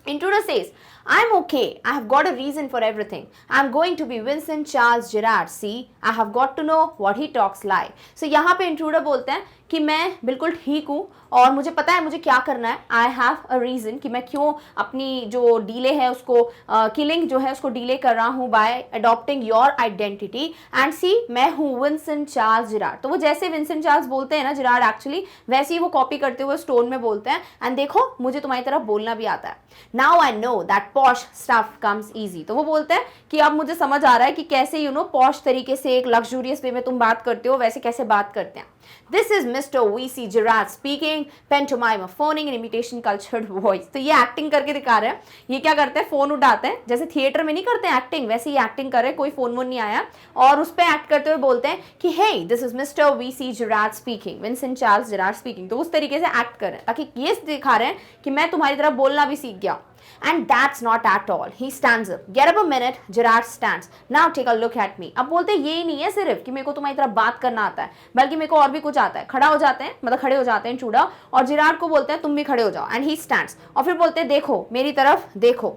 Intruder says, I'm okay. I have got a reason for everything. I'm going to be Vincent Charles Gerard. See, I have got to know what he talks like. So यहाँ पे Intruder बोलते हैं कि मैं बिल्कुल ठीक हूँ और मुझे पता है मुझे क्या करना है। आई हैव अ रीज़न कि मैं क्यों अपनी जो डीले है उसको किलिंग जो है उसको डीले कर रहा हूँ by adopting your identity. And see, मैं हूँ विंसेंट चार्ल्स जिराड। तो वो जैसे विंसेंट चार्ल्स बोलते हैं ना जिराड एक्चुअली, वैसे ही वो कॉपी करते हुए स्टोन में बोलते हैं। एंड देखो मुझे तुम्हारी तरफ बोलना भी आता है। Now I know that posh stuff comes easy. तो वो बोलते हैं कि अब मुझे समझ आ रहा है कि कैसे यू नो पॉश तरीके से एक लग्जूरियस वे में तुम बात करते हो, वैसे कैसे बात करते हैं। This is Mr. VC Gerard speaking, pantomime of phoning and imitation cultured voice. तो ये एक्टिंग करके दिखा रहे हैं। ये क्या करते हैं, फोन उठाते हैं, जैसे थिएटर में नहीं करते एक्टिंग, वैसे ही एक्टिंग कर रहे हैं, कोई फोन वोन नहीं आया, और उस पर एक्ट करते हुए बोलते हैं कि hey, this is Mr. VC Gerard speaking, Vincent Charles Gerard speaking। तो उस तरीके से एक्ट कर रहे हैं ताकि ये दिखा रहे हैं कि मैं तुम्हारी तरह बोलना भी सीख गया। And that's not at all. He stands up. Get up a minute. Gerard stands. Now take a look at me. अब बोलते ये ही नहीं है सिर्फ कि मेरे को तुम्हारी तरह बात करना आता है, बल्कि मेरे को और भी कुछ आता है। खड़ा हो जाते हैं, मतलब खड़े हो जाते हैं इंट्रूडर, और जिराड को बोलते हैं तुम भी खड़े हो जाओ। And he stands. और फिर बोलते हैं देखो मेरी तरफ देखो,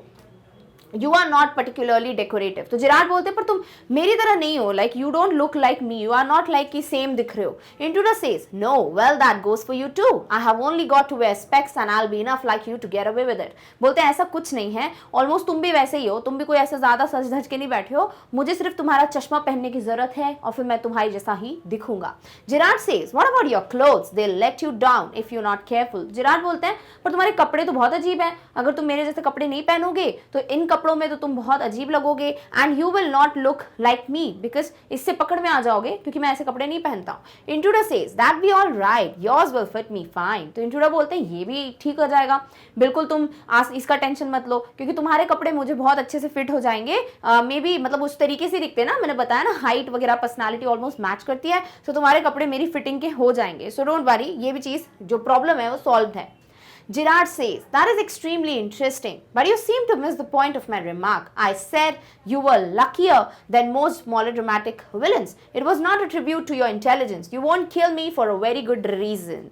you are not particularly decorative. तो जिराड बोलते पर तुम मेरी तरह नहीं हो, like you don't look like me, you are not like कि सेम दिख रहे हो। Intruder says, no, well that goes for you too, I have only got to wear specs and I will be enough like you to get away with it. बोलते हैं ऐसा कुछ नहीं है, ऑलमोस्ट तुम भी वैसे ही हो, तुम भी कोई ऐसे ज्यादा सज धज के नहीं बैठे हो, मुझे सिर्फ तुम्हारा चश्मा पहनने की जरूरत है और फिर मैं तुम्हारी जैसा ही दिखूंगा। Gerard says, what about your clothes, they let you down if you not careful. Gerard बोलते हैं पर तुम्हारे कपड़े तो बहुत अजीब है, अगर तुम मेरे जैसे कपड़े नहीं पहनोगे तो इन कपड़ों में तो तुम बहुत अजीब लगोगे, and you will not look like me, because इससे पकड़ में आ जाओगे क्योंकि मैं ऐसे कपड़े नहीं पहनता हूं। Intruder says, that be all right, yours will fit me fine. तो इंट्रूडर बोलते हैं ये भी ठीक हो जाएगा, बिल्कुल तुम इसका टेंशन मत लो क्योंकि तुम्हारे कपड़े मुझे बहुत अच्छे से फिट हो जाएंगे। मे बी मतलब उस तरीके से दिखते हैं ना, मैंने बताया ना हाइट वगैरह पर्सनालिटी ऑलमोस्ट मैच करती है, तो तुम्हारे कपड़े मेरी फिटिंग के हो जाएंगे। सो डोंट वरी, ये भी चीज जो प्रॉब्लम है वो सॉल्व है। Gerard says, that is extremely interesting, but you seem to miss the point of my remark. I said you were luckier than most melodramatic villains. It was not a tribute to your intelligence. You won't kill me for a very good reason.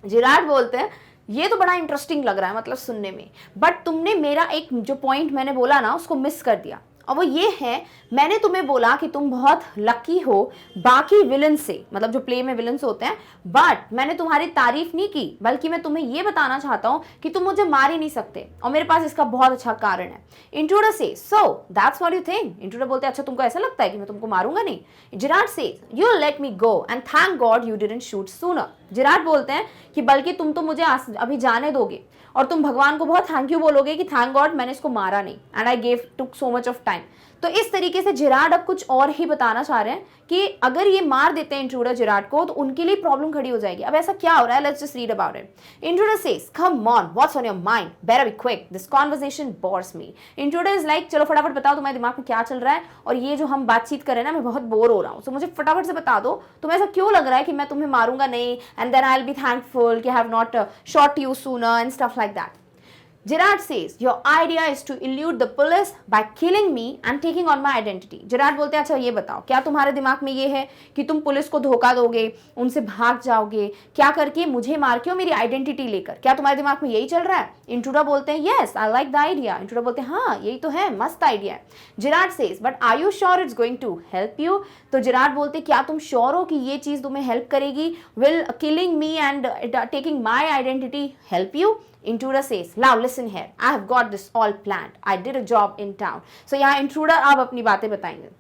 Gerard बोलते हैं ये तो बड़ा interesting लग रहा है मतलब सुनने में, बट तुमने मेरा एक जो पॉइंट मैंने बोला ना उसको मिस कर दिया, और वो ये है, मैंने तुम्हें बोला कि तुम बहुत लकी हो बाकी विलन से, मतलब जो प्ले में विलन्स होते हैं, बट मैंने तुम्हारी तारीफ नहीं की, बल्कि मैं तुम्हें ये बताना चाहता हूँ कि तुम मुझे मार ही नहीं सकते और मेरे पास इसका बहुत अच्छा कारण है। इंट्रूडर से, so that's what you think. Intruder बोलते हैं अच्छा तुमको ऐसा लगता है कि मैं तुमको मारूंगा नहीं। जिराड से, you let me go and thank God you didn't shoot sooner. Gerard बोलते हैं कि बल्कि तुम तो मुझे अभी जाने दोगे और तुम भगवान को बहुत थैंक यू बोलोगे कि थैंक गॉड मैंने इसको मारा नहीं, and I gave took so much of time. तो इस तरीके से जेरार्ड अब कुछ और ही बताना चाह रहे हैं कि अगर ये मार देते हैं इंट्रूडर जेरार्ड को तो उनके लिए प्रॉब्लम खड़ी हो जाएगी। अब ऐसा क्या हो रहा है, let's just read about it. Intruder says, come on, what's on your mind, better be quick, this conversation bores me. Intruder is like, चलो फटाफट बताओ तुम्हारे दिमाग में क्या चल रहा है, और ये जो हम बातचीत कर रहे हैं ना, मैं बहुत बोर हो रहा हूँ, तो मुझे फटाफट से बता दो तुम्हें ऐसा क्यों लग रहा है कि मैं तुम्हें मारूंगा नहीं, and then I will be thankful कि I have not shot you sooner and stuff like that. Gerard says, your idea is to elude the police by killing me and taking on my identity. Gerard बोलते हैं, अच्छा ये बताओ, क्या तुम्हारे दिमाग में ये है कि तुम पुलिस को धोखा दोगे, उनसे भाग जाओगे, क्या करके मुझे मार के मेरी आइडेंटिटी लेकर, क्या तुम्हारे दिमाग में यही चल रहा है? इंट्रूडर बोलते हैं, yes, I like the idea. Intruder बोलते हैं, हाँ यही तो है, मस्त आइडिया है। Gerard says, but are you sure it's going to help you? तो Gerard बोलते हैं, क्या तुम श्योर हो कि ये चीज तुम्हें हेल्प करेगी? Will killing me and taking my identity help you? Intruder says, now listen here, I have got this all planned. I did a job in town. So यहाँ इंट्रूडर अब अपनी बातें बताएंगे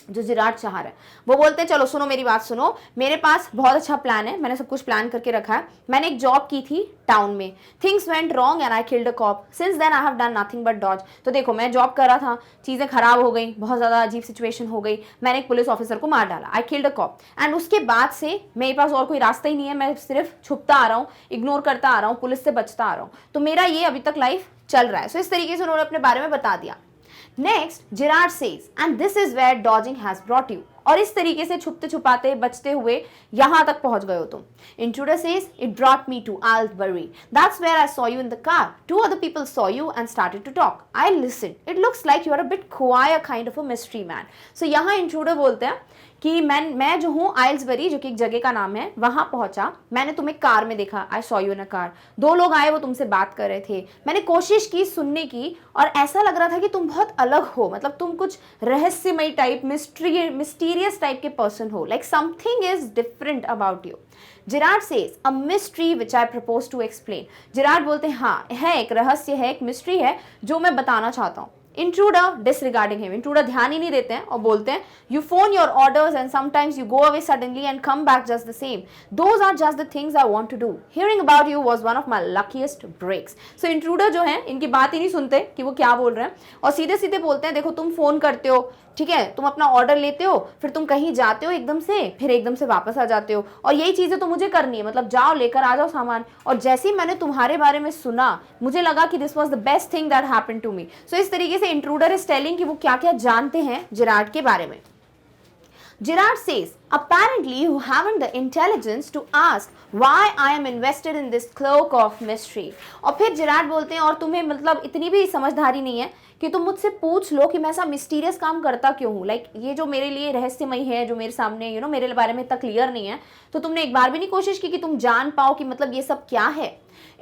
जो जेरार्ड चाह रहा है। वो बोलते हैं, चलो सुनो मेरी बात सुनो, मेरे पास बहुत अच्छा प्लान है, मैंने सब कुछ प्लान करके रखा है। मैंने एक जॉब की थी टाउन में, things went wrong and I killed a cop, since then I have done nothing but dodge. तो देखो मैं जॉब कर रहा था, चीज़ें खराब हो गई, बहुत ज़्यादा अजीब सिचुएशन हो गई, मैंने एक पुलिस ऑफिसर को मार डाला, आई किल्ड अ कॉप, एंड उसके बाद से मेरे पास और कोई रास्ता ही नहीं है, मैं सिर्फ छुपता आ रहा हूँ, इग्नोर करता आ रहा हूँ, पुलिस से बचता आ रहा हूँ, तो मेरा ये अभी तक लाइफ चल रहा है। सो इस तरीके से उन्होंने अपने बारे में बता दिया। Next, Gerard says, and this is where dodging has brought you. और इस तरीके से छुपते छुपाते बचते हुए यहां तक पहुंच गए हो तुम। Intruder says, it brought me to Aldbury. That's where I saw you in the car. Two other people saw you and started to talk. I listened. It looks like you are a bit quiet kind of a mystery man. So यहाँ Intruder बोलते हैं कि मैं जो हूँ आइल्सबरी, जो कि एक जगह का नाम है, वहां पहुंचा, मैंने तुम्हें कार में देखा, I saw you in a car, दो लोग आए, वो तुमसे बात कर रहे थे, मैंने कोशिश की सुनने की, और ऐसा लग रहा था कि तुम बहुत अलग हो, मतलब तुम कुछ रहस्यमय टाइप, मिस्टीरियस टाइप के पर्सन हो, like something is different about you. Gerard says, a mystery which I propose to explain. Gerard बोलते हैं, हाँ है, एक रहस्य है, एक मिस्ट्री है जो मैं बताना चाहता हूँ। Intruder disregarding him. Intruder ध्यान ही नहीं देते हैं और बोलते हैं, you phone your orders and sometimes you go away suddenly and come back just the same. Those are just the things I want to do. Hearing about you was one of my luckiest breaks. So Intruder जो है, इनकी बात ही नहीं सुनते कि वो क्या बोल रहे हैं, और सीधे सीधे बोलते हैं, देखो तुम फोन करते हो, ठीक है, तुम अपना ऑर्डर लेते हो, फिर तुम कहीं जाते हो एकदम से, फिर एकदम से वापस आ जाते हो, और यही चीजें तो मुझे करनी है, मतलब जाओ लेकर आ जाओ सामान, और जैसे ही मैंने तुम्हारे बारे में सुना, मुझे लगा कि this was the best thing that happened to me. So इस तरीके से इंट्रूडर इज टेलिंग कि वो क्या क्या जानते हैं जेरार्ड के बारे में। Gerard says, apparently you haven't the intelligence to ask why I am invested in this cloak of mystery. और फिर जेरार्ड बोलते हैं, और तुम्हें मतलब इतनी भी समझदारी नहीं है कि तुम मुझसे पूछ लो कि मैं ऐसा मिस्टीरियस काम करता क्यों हूँ, लाइक ये जो मेरे लिए रहस्यमय है, जो मेरे सामने मेरे बारे में इतना क्लियर नहीं है, तो तुमने एक बार भी नहीं कोशिश की कि तुम जान पाओ कि मतलब ये सब क्या है।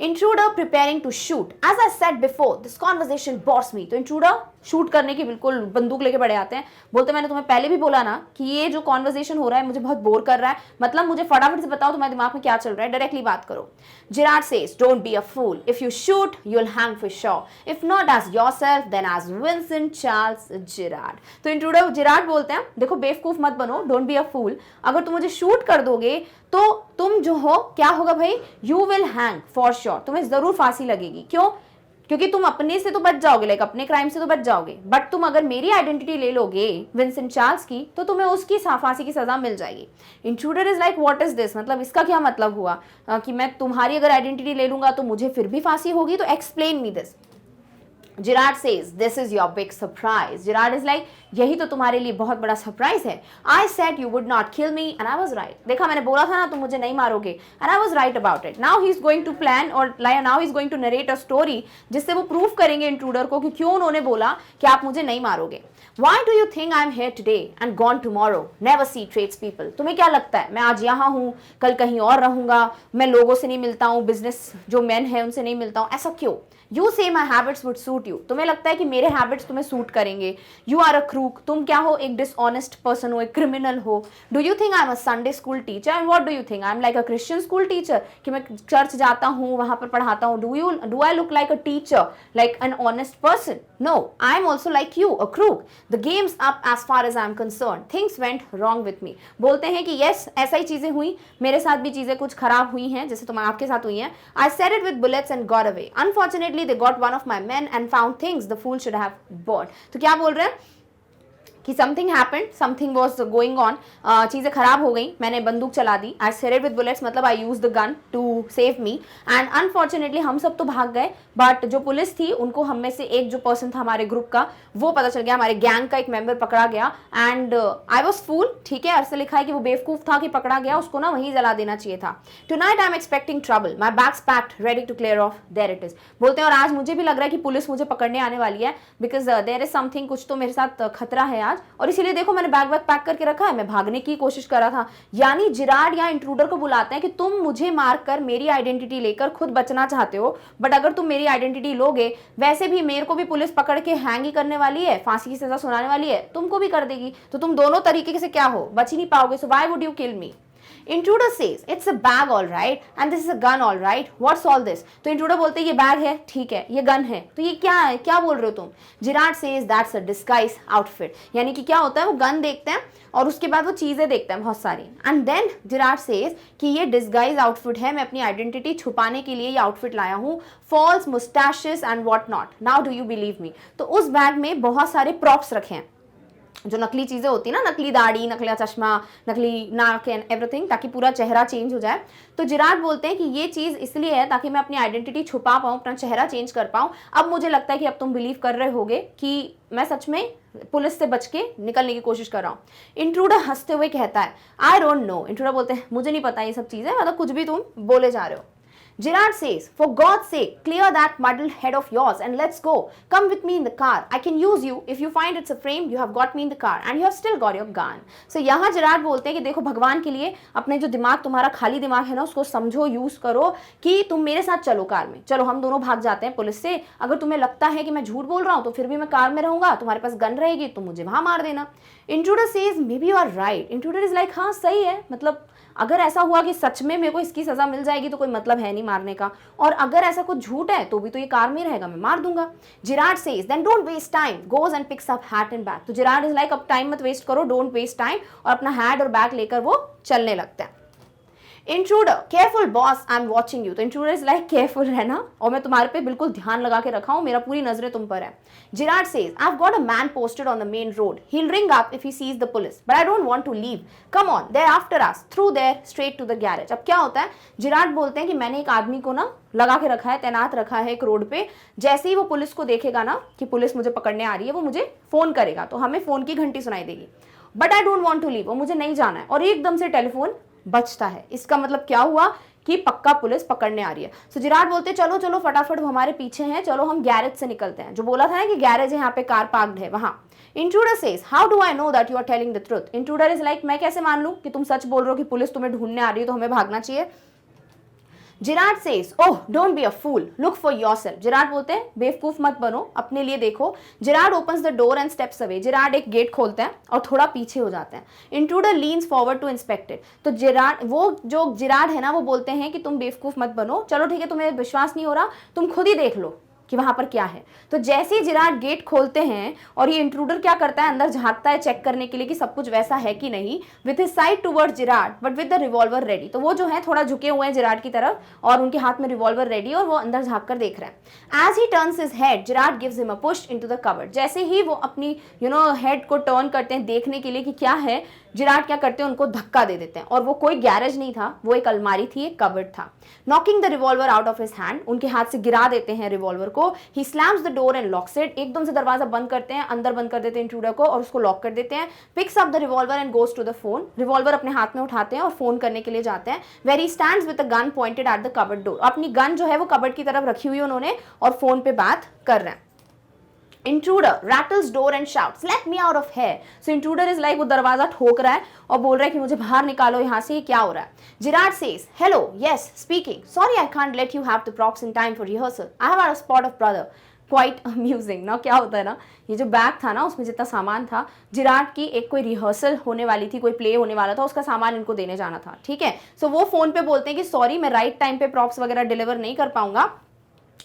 Intruder preparing to shoot. As I said before, this conversation bores me. तो Intruder शूट करने की बिल्कुल बंदूक लेके बड़े आते हैं, बोलते मैंने तुम्हें पहले भी बोला ना कि ये जो कॉन्वर्सेशन हो रहा है मुझे बहुत बोर कर रहा है, मतलब मुझे फटाफट से बताओ तुम्हारे दिमाग में क्या चल रहा है, डायरेक्टली बात करो। Gerard says, don't be a fool. If you shoot, you'll hang for sure. If not as yourself, then as Vincent Charles Gerard. तो Intruder Gerard बोलते हैं, देखो बेवकूफ मत बनो, don't be a fool. अगर तुम मुझे शूट कर दोगे तो तुम जो हो क्या होगा भाई, you will hang for sure. तुम्हें जरूर फांसी लगेगी। क्यों? क्योंकि तुम अपने से तो बच जाओगे, लाइक अपने क्राइम से तो बच जाओगे, बट तुम अगर मेरी आइडेंटिटी ले लोगे विंसेंट चार्ल्स की, तो तुम्हें उसकी फांसी की सजा मिल जाएगी। Intruder is like, what is this, मतलब इसका क्या मतलब हुआ कि मैं तुम्हारी अगर आइडेंटिटी ले लूंगा तो मुझे फिर भी फांसी होगी, तो explain me this. Gerard says, this is your big surprise. Gerard is like, यही तो तुम्हारे लिए बहुत बड़ा सरप्राइज है। I said you would not kill me and I was right. देखा मैंने बोला था ना तुम मुझे नहीं मारोगे, and I was right about it. Now he's going to plan और now he's going to narrate a story जिससे वो प्रूफ करेंगे इंट्रूडर को कि क्यों उन्होंने बोला कि आप मुझे नहीं मारोगे। Why do you think I'm here today and gone tomorrow? Never see tradespeople. तुम्हें क्या लगता है मैं आज यहाँ हूँ, कल कहीं और रहूंगा, मैं लोगों से नहीं मिलता हूँ, बिजनेस जो मैन है उनसे नहीं मिलता हूँ, ऐसा क्यों? You say my habits would suit you. तुम्हें लगता है कि मेरे हैबिट्स तुम्हें सूट करेंगे। You are a crook. तुम क्या हो, एक डिसऑनेस्ट पर्सन हो, एक क्रिमिनल हो। Do you think I'm a Sunday school teacher? And what do you think? I'm like a Christian school teacher कि मैं चर्च जाता हूँ, वहाँ पर पढ़ाता हूँ। Do I look like a teacher, like an honest person? No, I'm also like you, a crook. The game's up as far as I'm concerned. Things went wrong with me. बोलते हैं कि yes, ऐसा ही चीजें हुई, मेरे साथ भी चीजें कुछ खराब हुई हैं, जैसे तुम आपके साथ हुई हैं। I said it with bullets and got away. Unfortunately, they got one of my men and found things the fool should have bought. तो क्या बोल रहे हैं कि something happened, something was going on, चीज़ें खराब हो गई, मैंने बंदूक चला दी, आई शेयर्ड विद बुलेट्स, मतलब I use the gun to save me, and unfortunately हम सब तो भाग गए, बट जो पुलिस थी उनको हम में से एक जो पर्सन था हमारे ग्रुप का वो पता चल गया, हमारे गैंग का एक मेंबर पकड़ा गया, एंड आई वॉज फूल, ठीक है, अर्से लिखा है कि वो बेवकूफ था कि पकड़ा गया, उसको ना वहीं जला देना चाहिए था। Tonight I am expecting trouble, my bags packed ready to clear off, there it is, बोलते हैं और आज मुझे भी लग रहा है कि पुलिस मुझे पकड़ने आने वाली है, बिकॉज देयर इज समथिंग, कुछ तो मेरे साथ खतरा है आज, और इसीलिए देखो मैंने बैग वैग पैक करके रखा है, मैं भागने की कोशिश कर रहा था। यानी जिराड या इंट्रूडर को बुलाते हैं कि तुम मुझे मारकर मेरी आइडेंटिटी लेकर खुद बचना चाहते हो, बट अगर तुम मेरी आइडेंटिटी लोगे, वैसे भी मेरे को भी पुलिस पकड़ के हैंग ही करने वाली है, फांसी की सजा सुनाने वाली है, तुमको भी कर देगी, तो तुम दोनों तरीके से क्या हो, बच ही नहीं पाओगे, so why would you kill me. Intruder says, it's a bag all right, and this is a gun all right. What's all this? तो Intruder बोलते हैं ये बैग है, ठीक है, ये गन है, तो ये क्या है, क्या बोल रहे हो तुम। Gerard says that's a disguise outfit, यानी कि क्या होता है, वो गन देखते हैं और उसके बाद वो चीजें देखते हैं बहुत सारी, एंड देन Gerard says कि ये डिस्गाइज आउटफिट है, मैं अपनी आइडेंटिटी छुपाने के लिए ये आउटफिट लाया हूँ, false mustaches and what not, now do you believe me. तो उस बैग में बहुत सारे प्रॉप्स रखे हैं, जो नकली चीज़ें होती है ना, नकली दाढ़ी, नकली चश्मा, नकली नाक एंड एवरीथिंग, ताकि पूरा चेहरा चेंज हो जाए। तो जिराड बोलते हैं कि ये चीज़ इसलिए है ताकि मैं अपनी आइडेंटिटी छुपा पाऊँ, अपना चेहरा चेंज कर पाऊँ। अब मुझे लगता है कि अब तुम बिलीव कर रहे होगे कि मैं सच में पुलिस से बच के निकलने की कोशिश कर रहा हूँ। इंट्रूडर हंसते हुए कहता है आई डोंट नो। इंट्रूडर बोलते हैं मुझे नहीं पता ये सब चीज़ें, मतलब कुछ भी तुम बोले जा रहे हो। Gerard says, for God's sake, clear that muddled head of yours and let's go. Come with me in the car. I can use you. If you find it's a frame, you have got me in the car and you have still got your gun. So यहाँ Gerard बोलते हैं कि देखो भगवान के लिए अपने जो दिमाग, तुम्हारा खाली दिमाग है ना, उसको समझो, यूज करो कि तुम मेरे साथ चलो कार में, चलो हम दोनों भाग जाते हैं पुलिस से। अगर तुम्हें लगता है कि मैं झूठ बोल रहा हूँ तो फिर भी मैं कार में रहूंगा, तुम्हारे पास गन रहेगी तो मुझे वहां मार देना। Intruder says, maybe you are right. Intruder is like, हाँ सही है, मतलब अगर ऐसा हुआ कि सच में मेरे को इसकी सजा मिल जाएगी तो कोई मतलब है नहीं मारने का, और अगर ऐसा कुछ झूठ है तो भी तो ये कार में रहेगा, मैं मार दूंगा। Gerard says, then don't waste time. Goes and picks up hat and bag. तो Gerard is like, अब टाइम मत वेस्ट करो, don't waste time, और अपना हैट और बैग लेकर वो चलने लगता है। Intruder, careful boss, I'm watching you. तो Intruder is like, careful रहना, और मैं तुम्हारे पे बिल्कुल ध्यान लगा के रखा हूँ, मेरा पूरी नजरें तुम पर है। Gerard says, I've got a man posted on the main road. He'll ring up if he sees the police, but I don't want to leave. Come on, they're after us. Through there, straight to the garage. अब क्या होता है, Gerard बोलते हैं कि मैंने एक आदमी को ना लगा के रखा है, तैनात रखा है एक रोड पे, जैसे ही वो पुलिस को देखेगा ना कि पुलिस मुझे पकड़ने आ रही है, वो मुझे फोन करेगा, तो हमें फोन की घंटी सुनाई देगी, but I don't want to leave, वो मुझे नहीं जाना है, और एकदम से टेलीफोन बचता है। इसका मतलब क्या हुआ कि पक्का पुलिस पकड़ने आ रही है। सो जिराड बोलते चलो चलो फटाफट, वो हमारे पीछे हैं, चलो हम गैरेज से निकलते हैं, जो बोला था ना कि गैरेज है यहाँ पे, कार पार्क्ड है वहां। Intruder says, how do I know that you are telling the truth? Intruder is like, मैं कैसे मान लूं कि तुम सच बोल रहे हो कि पुलिस तुम्हें ढूंढने आ रही है तो हमें भागना चाहिए। Gerard says, oh, don't be a fool. Look for yourself. Gerard बोलते हैं बेवकूफ मत बनो, अपने लिए देखो। Gerard opens the door and steps away. Gerard एक गेट खोलते हैं और थोड़ा पीछे हो जाते हैं। Intruder leans forward to inspect it. तो Gerard, वो जो Gerard है ना, वो बोलते हैं कि तुम बेवकूफ मत बनो, चलो ठीक है, तुम्हें विश्वास नहीं हो रहा, तुम खुद ही देख लो कि वहां पर क्या है। तो जैसे ही जिराड गेट खोलते हैं और ये इंट्रूडर क्या करता है, अंदर झांकता है चेक करने के लिए कि सब कुछ वैसा है कि नहीं, with his side towards Gerard but with the revolver ready. तो वो जो है थोड़ा झुके हुए हैं जिराड की तरफ और उनके हाथ में रिवॉल्वर रेडी, और वो अंदर झांक कर देख रहे हैं। As he turns his head, Gerard gives him a push into the cupboard. जैसे ही वो अपनी हेड को टर्न करते हैं देखने के लिए कि क्या है, जिराड क्या करते हैं, उनको धक्का दे देते हैं, और वो कोई गैरेज नहीं था, वो एक अलमारी थी, एक कबर्ड था। Knocking the revolver out of his hand, उनके हाथ से गिरा देते हैं रिवॉल्वर को। He slams the door and locks it, एकदम से दरवाजा बंद करते हैं, अंदर बंद कर देते हैं इंट्रूडर को और उसको लॉक कर देते हैं। Picks up the revolver and goes to the phone, revolver अपने हाथ में उठाते हैं और फोन करने के लिए जाते हैं। Where he stands with the gun pointed at the cupboard door, अपनी गन जो है वो कबर्ड की तरफ रखी हुई उन्होंने और फोन पे बात कर रहे हैं। Intruder rattles door and shouts, "Let me out of here!" So Intruder is like, वो दरवाजा ठोक रहा है और बोल रहा है कि मुझे बाहर निकालो यहाँ से, ये क्या हो रहा है। Gerard says, "Hello, yes, speaking. Sorry, I can't let you have the props in time for rehearsal. I have a spot of brother." Quite amusing ना, क्या होता है ना, ये जो बैग था ना उसमें जितना सामान था, जिराड की एक कोई रिहर्सल होने वाली थी, कोई प्ले होने वाला था, उसका सामान इनको देने जाना था, ठीक है। सो वो फोन पे बोलते हैं कि सॉरी, मैं राइट टाइम पे प्रॉप्स वगैरह डिलीवर नहीं कर पाऊंगा,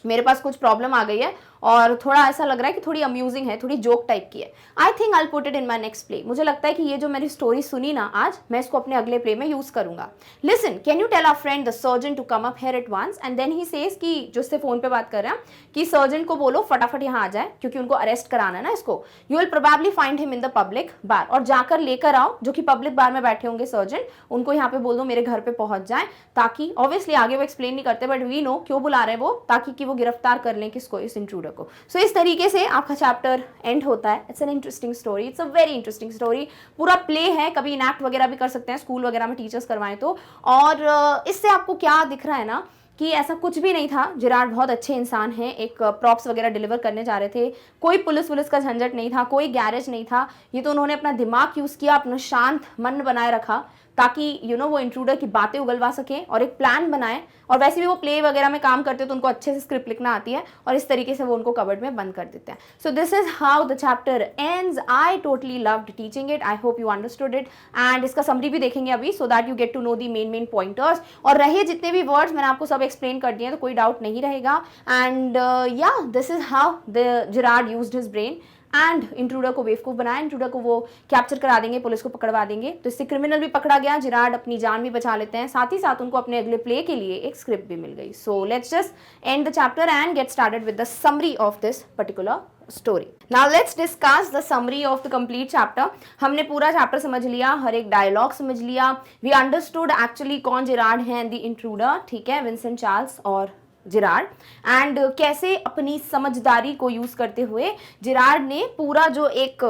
मेरे पास कुछ प्रॉब्लम आ गई है और थोड़ा ऐसा लग रहा है कि थोड़ी अम्यूजिंग है, थोड़ी जोक टाइप की है। I think I put it in my next play. मुझे लगता है कि ये जो मेरी स्टोरी सुनी ना आज, मैं इसको अपने अगले प्ले में यूज करूंगा। Listen, can you tell our friend the surgeon to come up here at once, and then he says कि जो इससे फोन पे बात कर रहे हैं कि सर्जन को बोलो फटाफट यहाँ आ जाए क्योंकि उनको अरेस्ट कराना है ना इसको। You will probably find him in the public bar, और जाकर लेकर आओ जो कि पब्लिक बार में बैठे होंगे सर्जन, उनको यहाँ पे बोल दो मेरे घर पे पहुंच जाए, ताकि ऑब्वियसली आगे वो एक्सप्लेन नहीं करते बट वी नो क्यों बुला रहे हैं वो, ताकि कि वो गिरफ्तार कर लें किसको, इस इंट्रूडर को। सो इस तरीके से आपका चैप्टर एंड होता है। It's an interesting story, it's a very interesting story. पूरा प्ले है, कभी इनैक्ट वगैरह भी कर सकते हैं स्कूल वगैरह में टीचर्स करवाएं तो। और इससे आपको क्या दिख रहा है ना कि ऐसा कुछ भी नहीं था। जेरार्ड बहुत अच्छे इंसान हैं, एक प्रॉप्स वगैरह डिलीवर करने जा रहे थे, कोई पुलिस का झंझट नहीं था, कोई गैरेज नहीं था। ये तो उन्होंने अपना दिमाग यूज़ किया, अपना शांत मन बनाए रखा ताकि वो इंट्रूडर की बातें उगलवा सकें और एक प्लान बनाए। और वैसे भी वो प्ले वगैरह में काम करते हैं तो उनको अच्छे से स्क्रिप्ट लिखना आती है, और इस तरीके से वो उनको कवर्ड में बंद कर देते हैं। So this is how the chapter ends. I totally loved teaching it, I hope you understood it, and इसका समरी भी देखेंगे अभी so that you get to know the main pointers. और रहे जितने भी वर्ड्स मैंने आपको सब एक्सप्लेन कर दिए तो कोई डाउट नहीं रहेगा। एंड या this is how the Gerard used his brain and intruder को बेवकूफ़ बनाया। इंट्रूडर को वो कैप्चर करा देंगे, पुलिस को पकड़वा देंगे, तो इससे क्रिमिनल भी पकड़ा गया, जेरार्ड अपनी जान भी बचा लेते हैं, साथ ही साथ उनको अपने अगले प्ले के लिए एक स्क्रिप्ट भी मिल गई। So let's just and the chapter and get started with the summary of this particular story. Now let's discuss the summary of the complete chapter. हमने पूरा चैप्टर समझ लिया, हर एक डायलॉग समझ लिया, वी अंडरस्टूड एक्चुअली कौन जेरार्ड हैं, the intruder, ठीक है, विंसेंट चार्ल्स और जेरार्ड, एंड कैसे अपनी समझदारी को यूज करते हुए जेरार्ड ने पूरा जो एक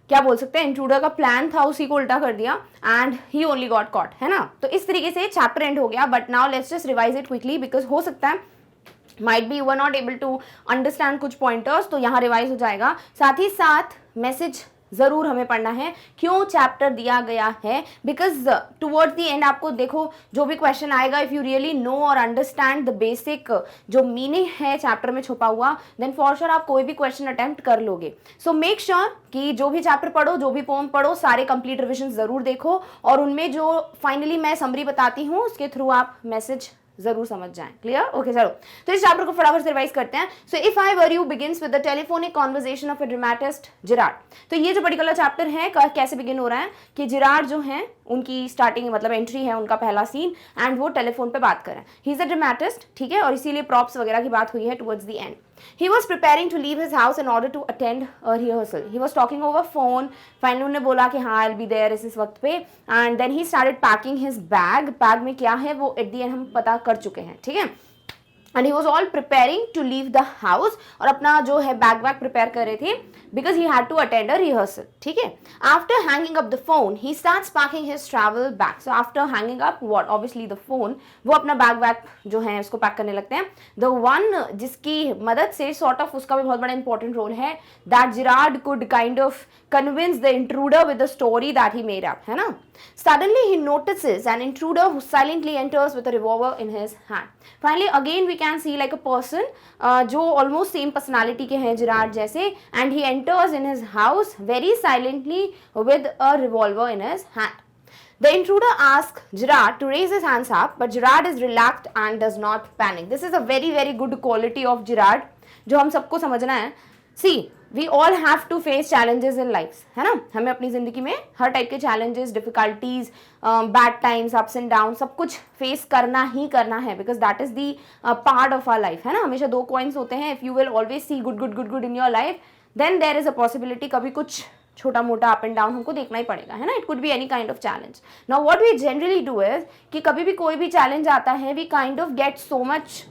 क्या बोल सकते हैं इंट्रूडर का प्लान था उसी को उल्टा कर दिया, and he only got caught, है ना। तो इस तरीके से चैप्टर एंड हो गया। But now let's just revise it quickly, because हो सकता है might be you are not able to understand कुछ पॉइंटर्स, तो यहाँ रिवाइज हो जाएगा। साथ ही साथ मैसेज जरूर हमें पढ़ना है, क्यों चैप्टर दिया गया है, बिकॉज टुवर्ड्स द एंड आपको देखो जो भी क्वेश्चन आएगा, इफ यू रियली नो और अंडरस्टैंड द बेसिक जो मीनिंग है चैप्टर में छुपा हुआ, देन फॉर श्योर आप कोई भी क्वेश्चन अटेम्प्ट कर लोगे। सो मेक श्योर कि जो भी चैप्टर पढ़ो, जो भी पोम पढ़ो, सारे कंप्लीट रिविजन जरूर देखो, और उनमें जो फाइनली मैं समरी बताती हूँ उसके थ्रू आप मैसेज जरूर समझ जाएं। क्लियर? ओके, चलो तो इस चैप्टर को फटाफट से रिवाइज करते हैं। So if I were you begins with the telephonic conversation of a dramatist Gerard. तो ये जो पर्टिकुलर चैप्टर है कैसे बिगिन हो रहा है कि जेरार्ड जो है उनकी स्टार्टिंग मतलब एंट्री है, उनका पहला सीन, एंड वो टेलीफोन पे बात कर रहे हैं। ही इज अ ड्रामेटिस्ट, ठीक है, और इसीलिए प्रॉप्स वगैरह की बात हुई है towards the end. He was preparing to leave his house in order to attend a rehearsal. He was talking over phone. Finally उन्होंने बोला कि हाँ I'll be there इस वक्त पे, and then he started packing his bag. Bag में क्या है वो at the end हम पता कर चुके हैं, ठीक है। And he was all preparing to leave the house, और अपना जो है बैग प्रिपेयर कर रहे थे because he had to attend a rehearsal, ठीक है। After hanging up the phone, he starts packing his travel bag. So after hanging up what? Obviously the phone, वो अपना बैग जो है उसको पैक करने लगते हैं। The one जिसकी मदद से sort of उसका भी बहुत बड़ा important रोल है, that Gerard could kind of convince the intruder with the story that he made up, है ना। Suddenly he notices an intruder who silently enters with a revolver in his hand. Finally again we can see like a person जो almost same personality के हैं Gerrard जैसे, and he enters in his house very silently with a revolver in his hand. The intruder asks Gerard to raise his hands up, but Gerard is relaxed and does not panic. This is a very very good quality of Gerard जो हम सबको समझना है। See, we all have to face challenges in life, है ना। हमें अपनी जिंदगी में हर टाइप के challenges, difficulties, bad times, ups and downs सब कुछ फेस करना ही करना है, because that is the part of our life, है ना। हमेशा दो coins होते हैं। If you will always see good in your life, then there is a possibility कभी कुछ छोटा मोटा अप एंड डाउन हमको देखना ही पड़ेगा, है ना। It could be any kind of challenge. Now what we generally do is कि कभी भी कोई भी चैलेंज आता है, we kind of get so much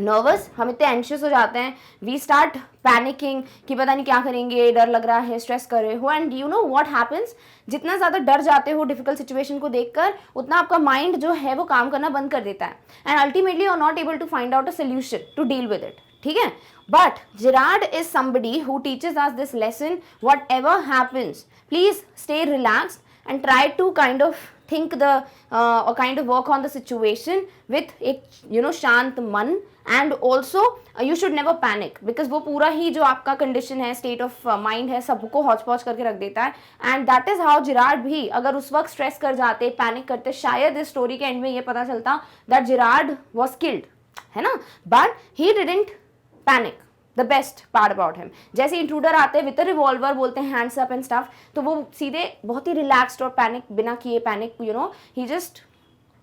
nervous, हम इतने एंशियस हो जाते हैं, वी स्टार्ट पैनिकिंग कि पता नहीं क्या करेंगे, डर लग रहा है, स्ट्रेस कर रहे हो, and you know what happens, जितना ज़्यादा डर जाते हो डिफिकल्ट सिचुएशन को देखकर, उतना आपका माइंड जो है वो काम करना बंद कर देता है, and ultimately you are not able to find out a solution to deal with it, ठीक है। But Gerard is somebody who teaches us this lesson, whatever happens, please stay relaxed and try to kind of think the or kind of work on the situation with एक शांत मन, and also you should never panic, because वो पूरा ही जो आपका condition है, state of mind है, सबको हौच पौच करके रख देता है, and that is how Gerard भी अगर उस वक्त stress कर जाते, panic करते, शायद इस story के end में ये पता चलता that Gerard was killed, है ना, but he didn't panic, the best part about him. जैसे इंट्रूडर आते हैं विद रिवॉल्वर, बोलते हैं हैंड्स अप एंड स्टफ, तो वो सीधे बहुत ही रिलैक्स्ड और पैनिक बिना किए, panic he just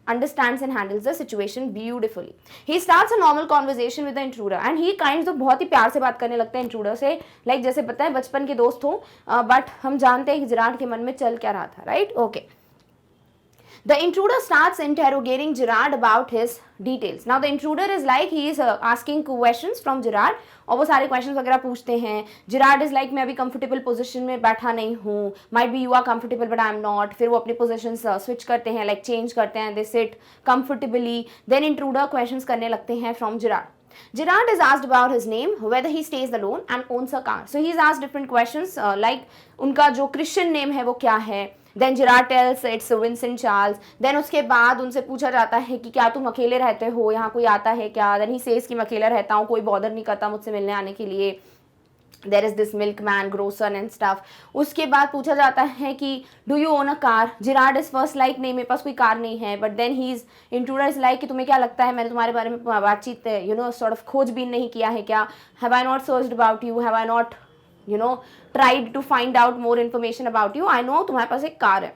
understands and handles the situation beautifully. He starts a normal conversation with the intruder and he kinds of बहुत ही प्यार से बात करने लगते हैं इंट्रूडर से, like जैसे पता है बचपन के दोस्त हो, बट हम जानते हैं कि जेरार्ड के मन में चल क्या रहा था, right? Okay. The intruder starts interrogating Gerard about his details. Now the intruder is like he is asking questions from Gerard, और वो सारे questions वगैरह पूछते हैं. Gerard is like मैं अभी comfortable position में बैठा नहीं हूँ, might be you are comfortable but I am not. फिर वो अपने positions switch करते हैं, like change करते हैं, they sit comfortably. Then intruder questions करने लगते हैं from Gerard. Gerard is asked about his name, whether he stays alone and owns a car. So he is asked different questions, like उनका जो Christian name है वो क्या है. Then Gerard tells it's Vincent Charles. Then उसके बाद उनसे पूछा जाता है कि क्या तुम अकेले रहते हो, यहाँ कोई आता है क्या? Then he says कि मैं अकेला रहता हूँ, कोई बॉदर नहीं करता मुझसे मिलने आने के लिए. There is this milkman, grocer and stuff. उसके बाद पूछा जाता है कि do you own a car? Gerard is first like नहीं, मेरे पास कोई कार नहीं है. But then he's intruder is like कि तुम्हें क्या लगता है, मैंने तुम्हारे बारे में बातचीत sort of खोजबीन नहीं किया है क्या? Have I not searched about you? Have I not tried to find out more information about you? I know तुम्हारे पास एक कार है.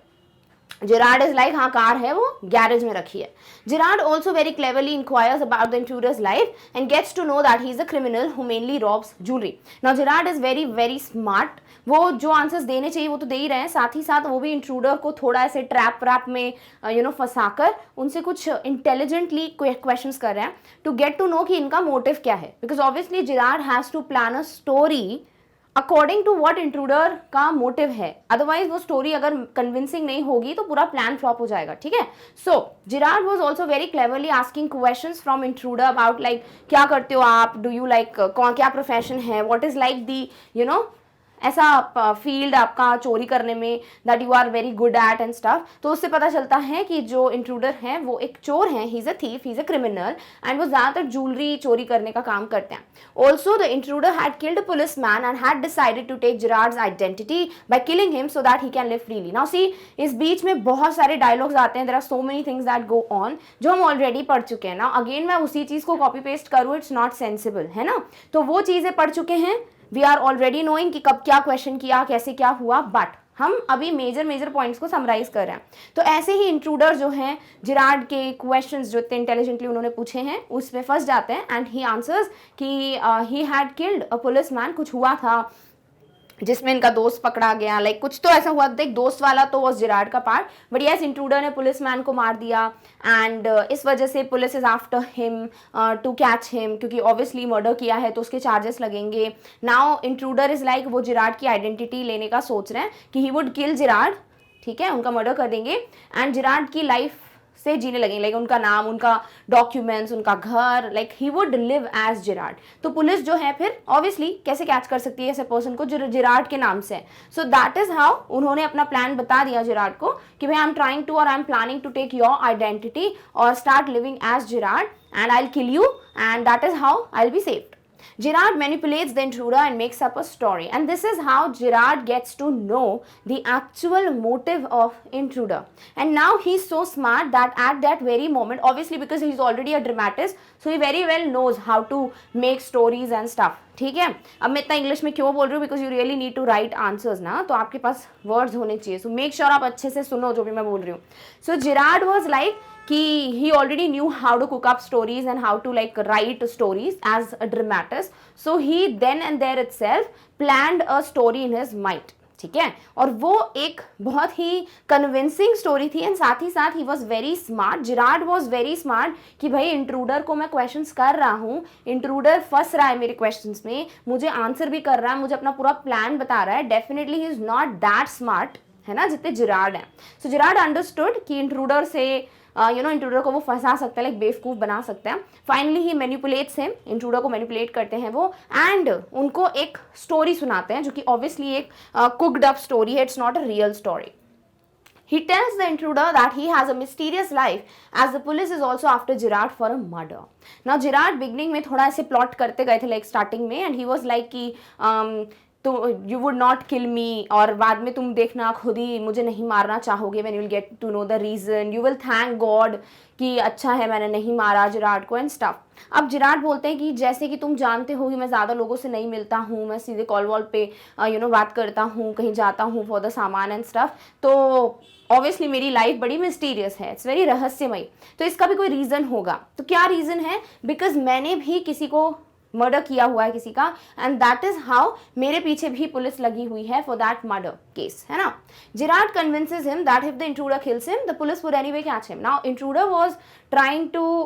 Gerard is like हाँ कार है, वो गैरेज में रखी है. Gerard also very cleverly inquires about the intruder's life and gets to know that he is a criminal who mainly robs jewelry. Now Gerard is very very smart. वो जो answers देने चाहिए वो तो दे ही रहे हैं, साथ ही साथ वो भी इंट्रूडर को थोड़ा ऐसे ट्रैप व्रैप में फंसाकर उनसे कुछ इंटेलिजेंटली क्वेश्चंस कर रहे हैं टू गेट टू नो कि इनका मोटिव क्या है. Because obviously Gerard has to plan a story according to what intruder का मोटिव है, अदरवाइज वो स्टोरी अगर कन्विंसिंग नहीं होगी तो पूरा प्लान फ्लॉप हो जाएगा. ठीक है. सो Gerard was also very cleverly asking questions from intruder about like क्या करते हो आप, डू यू लाइक कौन क्या प्रोफेशन है, व्हाट इज लाइक दी ऐसा फील्ड आपका चोरी करने में that you are very good at and stuff. तो उससे पता चलता है कि जो इंट्रूडर हैं वो एक चोर हैं, he is a thief, he is a criminal and वो ज़्यादातर ज्वेलरी चोरी करने का काम करते हैं. Also the intruder had killed a police man and had decided to take Gerard's identity by killing him so that he can live freely. Now see, इस बीच में बहुत सारे डायलॉग्स आते हैं, there are so many things that go on जो हम already पढ़ चुके हैं. ना अगेन मैं उसी चीज़ को कॉपी पेस्ट करूँ, इट्स नॉट सेंसिबल, है ना. तो वो चीज़ें पढ़ चुके हैं, वी आर ऑलरेडी नोइंग कि कब क्या क्वेश्चन किया, कैसे क्या हुआ, बट हम अभी मेजर पॉइंट्स को समराइज कर रहे हैं. तो ऐसे ही इंट्रूडर जो हैं Gerard के क्वेश्चंस जो इतने इंटेलिजेंटली उन्होंने पूछे हैं उसमें फंस जाते हैं एंड ही आंसर्स कि he had killed a police man, कुछ हुआ था जिसमें इनका दोस्त पकड़ा गया, लाइक कुछ तो ऐसा हुआ. देख दोस्त वाला तो वॉज Gerard का पार्ट, बट यस इंट्रूडर ने पुलिस मैन को मार दिया एंड इस वजह से police is after him to catch him, क्योंकि ऑब्वियसली मर्डर किया है तो उसके चार्जेस लगेंगे. नाउ इंट्रूडर इज लाइक वो Gerard की आइडेंटिटी लेने का सोच रहे हैं कि ही वुड किल Gerard, ठीक है, उनका मर्डर कर देंगे एंड Gerard की लाइफ से जीने लगेंगे, लाइक उनका नाम, उनका डॉक्यूमेंट्स, उनका घर, like he would live as Gerard. तो पुलिस जो है फिर ऑब्वियसली कैसे कैच कर सकती है ऐसे पर्सन को जो Gerard के नाम से. सो दैट इज हाउ उन्होंने अपना प्लान बता दिया Gerard को कि भाई आई एम ट्राइंग टू और I am planning to take your identity और start living as Gerard and I will kill you and that is how I will be saved. Gerard manipulates the intruder and makes up a story, and this is how Gerard gets to know the actual motive of intruder. And now he's so smart that at that very moment, obviously because he's already a dramatist, so he very well knows how to make stories and stuff. ठीक है. अब मैं इतना English में क्यों बोल रही हूँ, because you really need to write answers ना, तो आपके पास वर्ड्स होने चाहिए. सो मेक श्योर आप अच्छे से सुनो जो भी मैं बोल रही हूँ. सो Gerard was like कि he already knew how to cook up stories and how to like write stories as a dramatist. So he then and there itself planned a story in his mind. ठीक है. और वो एक बहुत ही convincing story थी and साथ ही साथ ही was very smart. Gerard was very smart कि भाई इंट्रूडर को मैं क्वेश्चंस कर रहा हूँ, इंट्रूडर फंस रहा है मेरे क्वेश्चंस में, मुझे आंसर भी कर रहा है, मुझे अपना पूरा प्लान बता रहा है. Definitely he is not that smart, है ना, जितने Gerard है. सो Gerard अंडरस्टूड कि इंट्रूडर से इंट्रूडर को वो फंसा सकते हैं, लाइक बेवकूफ़ बना सकते हैं. Finally he manipulates him, intruder को मैनिपुलेट करते हैं वो एंड उनको एक स्टोरी सुनाते हैं जो कि ऑब्वियसली एक कुक्ड अप स्टोरी है, it's not a real story. He tells the intruder that he has a mysterious life as the police is also after Gerard for a murder. Now Gerard beginning में थोड़ा ऐसे plot करते गए थे like starting में and he was like कि तो you would not kill मी, और बाद में तुम देखना खुद ही मुझे नहीं मारना चाहोगे, when you will get to know the reason you will thank God कि अच्छा है मैंने नहीं मारा जिराड को एंड स्टफ। अब जिराड बोलते हैं कि जैसे कि तुम जानते हो कि मैं ज़्यादा लोगों से नहीं मिलता हूँ, मैं सीधे कॉल वॉल पे बात करता हूँ, कहीं जाता हूँ फॉर द सामान एंड स्टफ, तो ऑब्वियसली मेरी लाइफ बड़ी मिस्टीरियस है, इट्स वेरी रहस्यमयी, तो इसका भी कोई रीज़न होगा। तो क्या रीज़न है? बिकॉज मैंने भी किसी को मर्डर किया हुआ है किसी का, एंड दैट इज हाउ मेरे पीछे भी पुलिस लगी हुई है फॉर दैट मर्डर केस, है ना। Gerard convinces him that if the intruder kills him the police would anyway catch him. Now intruder was trying to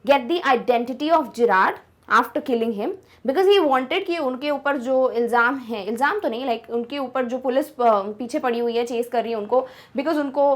get the identity of Gerard after killing him, because he wanted कि उनके ऊपर जो इल्ज़ाम है, इल्ज़ाम तो नहीं, like उनके ऊपर जो पुलिस पीछे पड़ी हुई है, चेस कर रही है उनको, बिकॉज उनको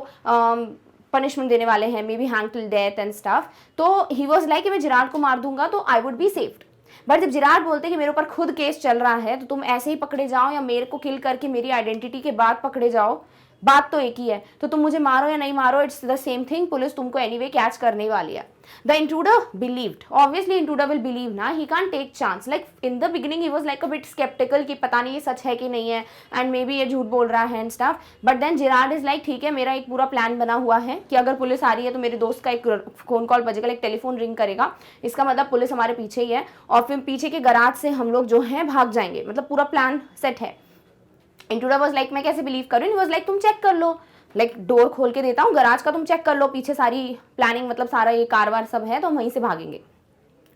पनिशमेंट देने वाले हैं, may be hang till death and stuff, तो ही वॉज लाइक कि मैं जिराड को मार दूंगा तो आई वुड बी सेफ्ड। बट जब जिराड बोलते हैं कि मेरे ऊपर खुद केस चल रहा है, तो तुम ऐसे ही पकड़े जाओ या मेरे को किल करके मेरी आइडेंटिटी के बाद पकड़े जाओ, बात तो एक ही है, तो तुम मुझे मारो या नहीं मारो, it's the same thing, police तुमको एनीवे कैच करने वाली है। The intruder believed, obviously intruder will believe ना, he can't take chance, like in the beginning he was like a bit skeptical कि पता नहीं ये सच है कि नहीं है, and maybe ये झूठ बोल रहा है and stuff, but then Gerard is like ठीक है मेरा एक पूरा प्लान बना हुआ है कि अगर पुलिस आ रही है तो मेरे दोस्त का एक फोन कॉल बजेगा, एक टेलीफोन रिंग करेगा, इसका मतलब पुलिस हमारे पीछे ही है, और फिर पीछे के गराज से हम लोग जो है भाग जाएंगे, मतलब पूरा प्लान सेट है। इंट्रूडर वाज लाइक मैं कैसे बिलीव करूँ? वाज लाइक तुम चेक कर लो, लाइक डोर खोल के देता हूँ गराज का, तुम चेक कर लो, पीछे सारी प्लानिंग मतलब सारा ये कारवार सब है, तो हम वहीं से भागेंगे।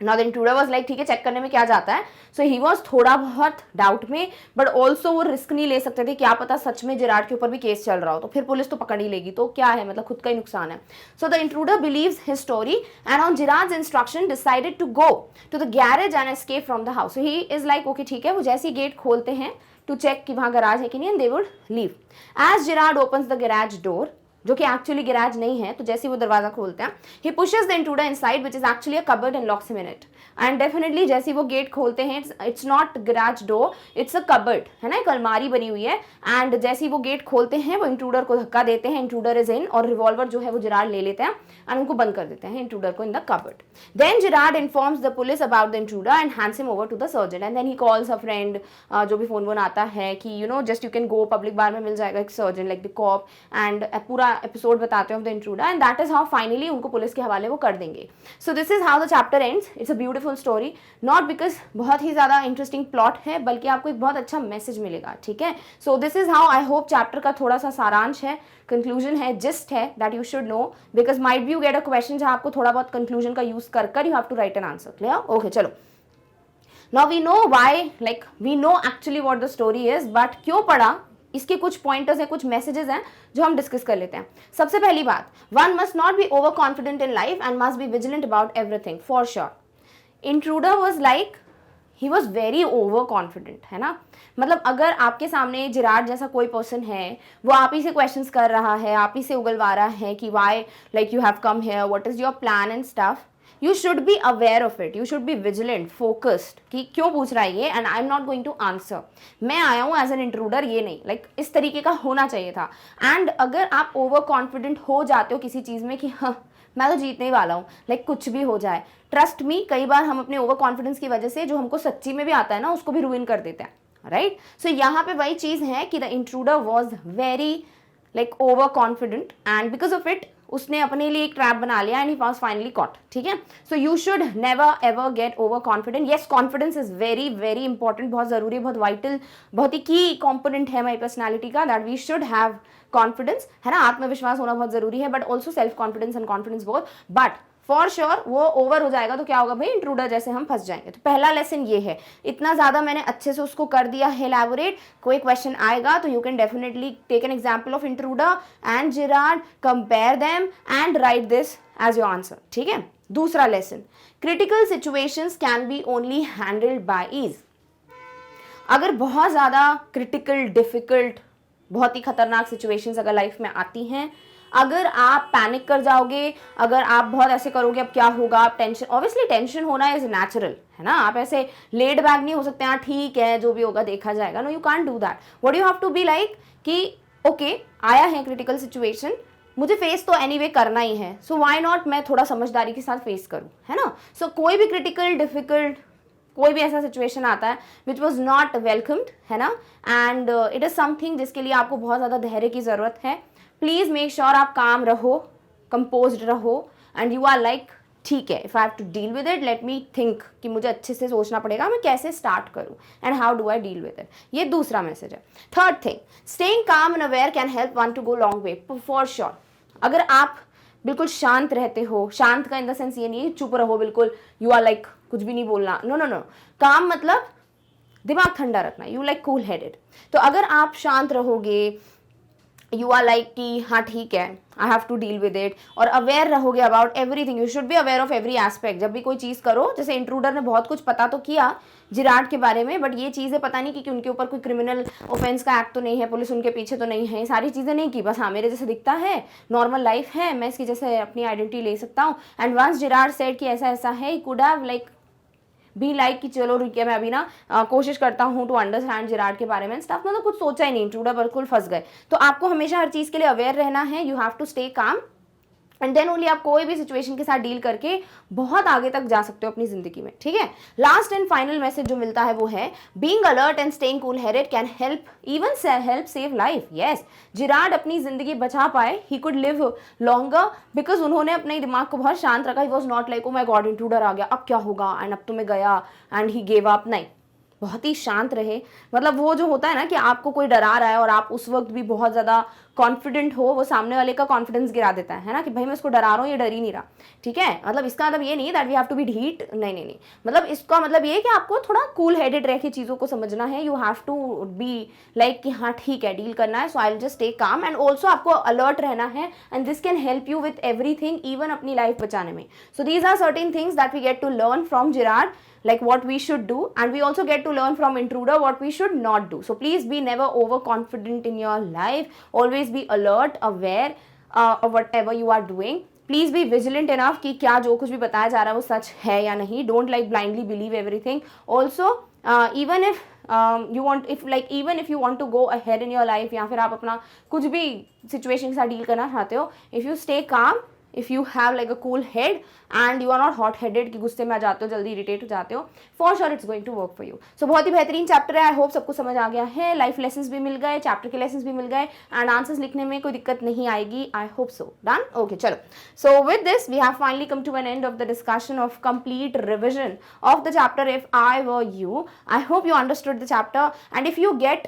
Now the intruder was like ठीक है चेक करने में क्या जाता है, सो ही वाज थोड़ा बहुत डाउट में, बट ऑल्सो वो रिस्क नहीं ले सकते थे, क्या पता सच में जिराड के ऊपर भी केस चल रहा हो, तो फिर पुलिस तो पकड़ ही लेगी, तो क्या है मतलब खुद का ही नुकसान है। So the intruder believes his story and on Girard's instruction decided to go to the garage and escape from the house. So he is like okay ठीक है, वो जैसे ही गेट खोलते हैं टू चेक कि वहां गराज है कि नहीं, and they would leave. As Gerard opens the garage door, जो कि एक्चुअली गैराज नहीं है, तो जैसे ही वो दरवाजा खोलते हैं, he pushes the intruder inside which is actually a cupboard and locks him in it. And definitely जैसे ही वो गेट खोलते हैं, it's not garage door, it's a cupboard, है ना, एक अलमारी बनी हुई है, एंड जैसे ही वो गेट खोलते हैं वो इंट्रूडर को धक्का देते हैं, इंट्रूडर इज इन, और रिवॉल्वर जो है वो जिराड ले लेते हैं एंड उनको बंद कर देते हैं इंट्रूडर को in the cupboard. Then Girard informs the police about the intruder and hands him over to the surgeon, and then he calls a friend, जो भी फोन आता है कि just you can go, public bar में मिल जाएगा एक surgeon like the cop, and पूरा एपिसोड बताते of the intruder, and that is how finally उनको पुलिस के हवाले वो कर देंगे। So this is how the chapter ends. It's a beautiful story, not because बहुत ही ज्यादा इंटरेस्टिंग प्लॉट है, बल्कि आपको एक बहुत अच्छा मैसेज मिलेगा, ठीक है। So this is how I hope chapter का थोड़ा सा सारांश है, कंक्लूजन है, जिस्ट है, that you should know, because might be you get a question जहां आपको थोड़ा बहुत कंक्लूजन का यूज कर you have to write an answer, clear? Okay चलो, now we know why, like we know actually what the story is, but क्यों पढ़ा, इसके कुछ पॉइंटर्स हैं, कुछ मैसेजेस हैं जो हम डिस्कस कर लेते हैं। सबसे पहली बात, one must not be over confident in life and must be vigilant about everything for sure. Intruder was like he was very over confident, है ना, मतलब अगर आपके सामने जिराड जैसा कोई पर्सन है, वो आप ही से क्वेश्चंस कर रहा है, आप ही से उगलवा रहा है कि why like you have come here, what is your plan and stuff, you should be aware of it, you should be vigilant, focused कि क्यों पूछ रहा है ये, and I am not going to answer, मैं आया हूँ एज एन इंट्रूडर, ये नहीं, लाइक इस तरीके का होना चाहिए था। एंड अगर आप ओवर कॉन्फिडेंट हो जाते हो किसी चीज़ में कि हाँ मैं तो जीतने ही वाला हूँ, लाइक कुछ भी हो जाए, ट्रस्ट मी, कई बार हम अपने ओवर कॉन्फिडेंस की वजह से जो हमको सच्ची में भी आता है ना, उसको भी रूइन कर देते हैं, राइट। सो यहाँ पे वही चीज़ है कि the intruder was very like over confident, and because of it उसने अपने लिए एक ट्रैप बना लिया, and he was finally caught, ठीक है। So you should never ever get over confident. Yes, confidence is very very important, बहुत जरूरी, बहुत वाइटल, बहुत ही की कॉम्पोनेंट है हमारी पर्सनैलिटी का, that we should have confidence, है ना, आत्मविश्वास होना बहुत जरूरी है, but also self confidence and confidence both. But for sure वो ओवर हो जाएगा तो क्या होगा भाई, इंट्रूडर जैसे हम फंस जाएंगे। तो पहला लेसन ये है, इतना ज्यादा मैंने अच्छे से उसको कर दिया है एलैबोरेट, कोई क्वेश्चन आएगा तो you can definitely take an example of intruder and Gerard, compare them and write this as your answer, ठीक है। दूसरा lesson, critical situations can be only handled by ease. अगर बहुत ज्यादा क्रिटिकल, डिफिकल्ट, बहुत ही खतरनाक सिचुएशंस अगर लाइफ में आती हैं, अगर आप पैनिक कर जाओगे, अगर आप बहुत ऐसे करोगे अब क्या होगा, आप टेंशन, ऑब्वियसली टेंशन होना इज नेचुरल, है ना, आप ऐसे लेड बैग नहीं हो सकते, हाँ ठीक है जो भी होगा देखा जाएगा, no you can't do that. What you have to be like कि ओके आया है क्रिटिकल सिचुएशन, मुझे फेस तो एनीवे करना ही है, सो व्हाई नॉट मैं थोड़ा समझदारी के साथ फेस करूं, है ना। सो कोई भी क्रिटिकल, डिफिकल्ट कोई भी ऐसा सिचुएशन आता है विच वॉज नॉट वेलकम्ड, है ना, एंड इट इज़ समथिंग जिसके लिए आपको बहुत ज़्यादा धैर्य की ज़रूरत है. प्लीज़ मेक श्योर आप काम रहो, कंपोज्ड रहो, एंड यू आर लाइक ठीक है, if I have to deal with it let me think कि मुझे अच्छे से सोचना पड़ेगा मैं कैसे स्टार्ट करूँ and how do I deal with it. ये दूसरा मैसेज है. Third thing, staying calm and aware can help one to go long way for sure. अगर आप बिल्कुल शांत रहते हो, शांत का इन द सेंस ये नहीं चुप रहो बिल्कुल, यू आर लाइक कुछ भी नहीं बोलना, नो नो नो. काम मतलब दिमाग ठंडा रखना, यू लाइक कूल हेडेड. तो अगर आप शांत रहोगे, यू आर लाइक कि हाँ ठीक है, I have to deal with it, और अवेयर रहोगे about everything. You should be aware of every aspect. जब भी कोई चीज़ करो, जैसे इंट्रूडर ने बहुत कुछ पता तो किया जिराड के बारे में, बट ये चीज़ें पता नहीं कि उनके ऊपर कोई क्रिमिनल ऑफेंस का एक्ट तो नहीं है, पुलिस उनके पीछे तो नहीं है, सारी चीज़ें नहीं की. बस हाँ मेरे जैसे दिखता है, नॉर्मल लाइफ है, मैं इसकी जैसे अपनी आइडेंटिटी ले सकता हूँ. एंड वंस जिराड सेड कि ऐसा ऐसा है, he could have like B like कि चलो रुकिए मैं अभी ना कोशिश करता हूँ टू अंडरस्टैंड जिराड के बारे में स्टाफ. मतलब कुछ सोचा ही नहीं, इंट्रूडर बिल्कुल फंस गए. तो आपको हमेशा हर चीज़ के लिए अवेयर रहना है. You have to stay calm and then only आप कोई भी सिचुएशन के साथ डील करके बहुत आगे तक जा सकते हो अपनी जिंदगी में. ठीक है. लास्ट एंड फाइनल मैसेज जो मिलता है वो है being alert and staying cool headed can help even help save life. Yes, Girard अपनी जिंदगी बचा पाए, he could live longer because उन्होंने अपने दिमाग को बहुत शांत रखा. He was not like oh my god intruder आ गया, अब क्या होगा, एंड अब तो मैं गया, एंड ही गेव अप. नहीं, बहुत ही शांत रहे. मतलब वो जो होता है ना कि आपको कोई डरा रहा है और आप उस वक्त भी बहुत ज़्यादा कॉन्फिडेंट हो, वो सामने वाले का कॉन्फिडेंस गिरा देता है ना, कि भाई मैं उसको डरा रहा हूँ, ये डर ही नहीं रहा. ठीक है. मतलब इसका मतलब ये नहीं that we have to be ढीठ, नहीं नहीं नहीं. मतलब इसका मतलब ये है कि आपको थोड़ा कूल हेडेड रह के चीज़ों को समझना है. You have to be like कि हाँ ठीक है, डील करना है, so I will just take काम. एंड ऑल्सो आपको अलर्ट रहना है, and this can help you with everything, even अपनी लाइफ बचाने में. So these are certain things that we get to learn from जिराड, like what we should do, and we also get to learn from intruder what we should not do. So please be never overconfident in your life. Always be alert, aware of whatever you are doing. Please be vigilant enough कि क्या जो कुछ भी बताया जा रहा है वो सच है या नहीं. Don't like blindly believe everything. Also even if you want, if like even if you want to go ahead in your life, या फिर आप अपना कुछ भी situation के साथ डील करना चाहते हो, if you stay calm, if you have like a cool head and you are not hot headed कि गुस्से में आ जाते हो, जल्दी इरिटेट हो जाते हो, for sure it's going to work for you. So बहुत ही बेहतरीन चैप्टर है. आई होप सबको समझ आ गया है. लाइफ लेसन्स भी मिल गए, चैप्टर के लेसन्स भी मिल गए, एंड आंसर्स लिखने में कोई दिक्कत नहीं आएगी. I hope so. Done. Okay, चलो. So with this we have finally come to an end of the discussion of complete revision of the chapter if I were you. I hope you understood the chapter, and if you get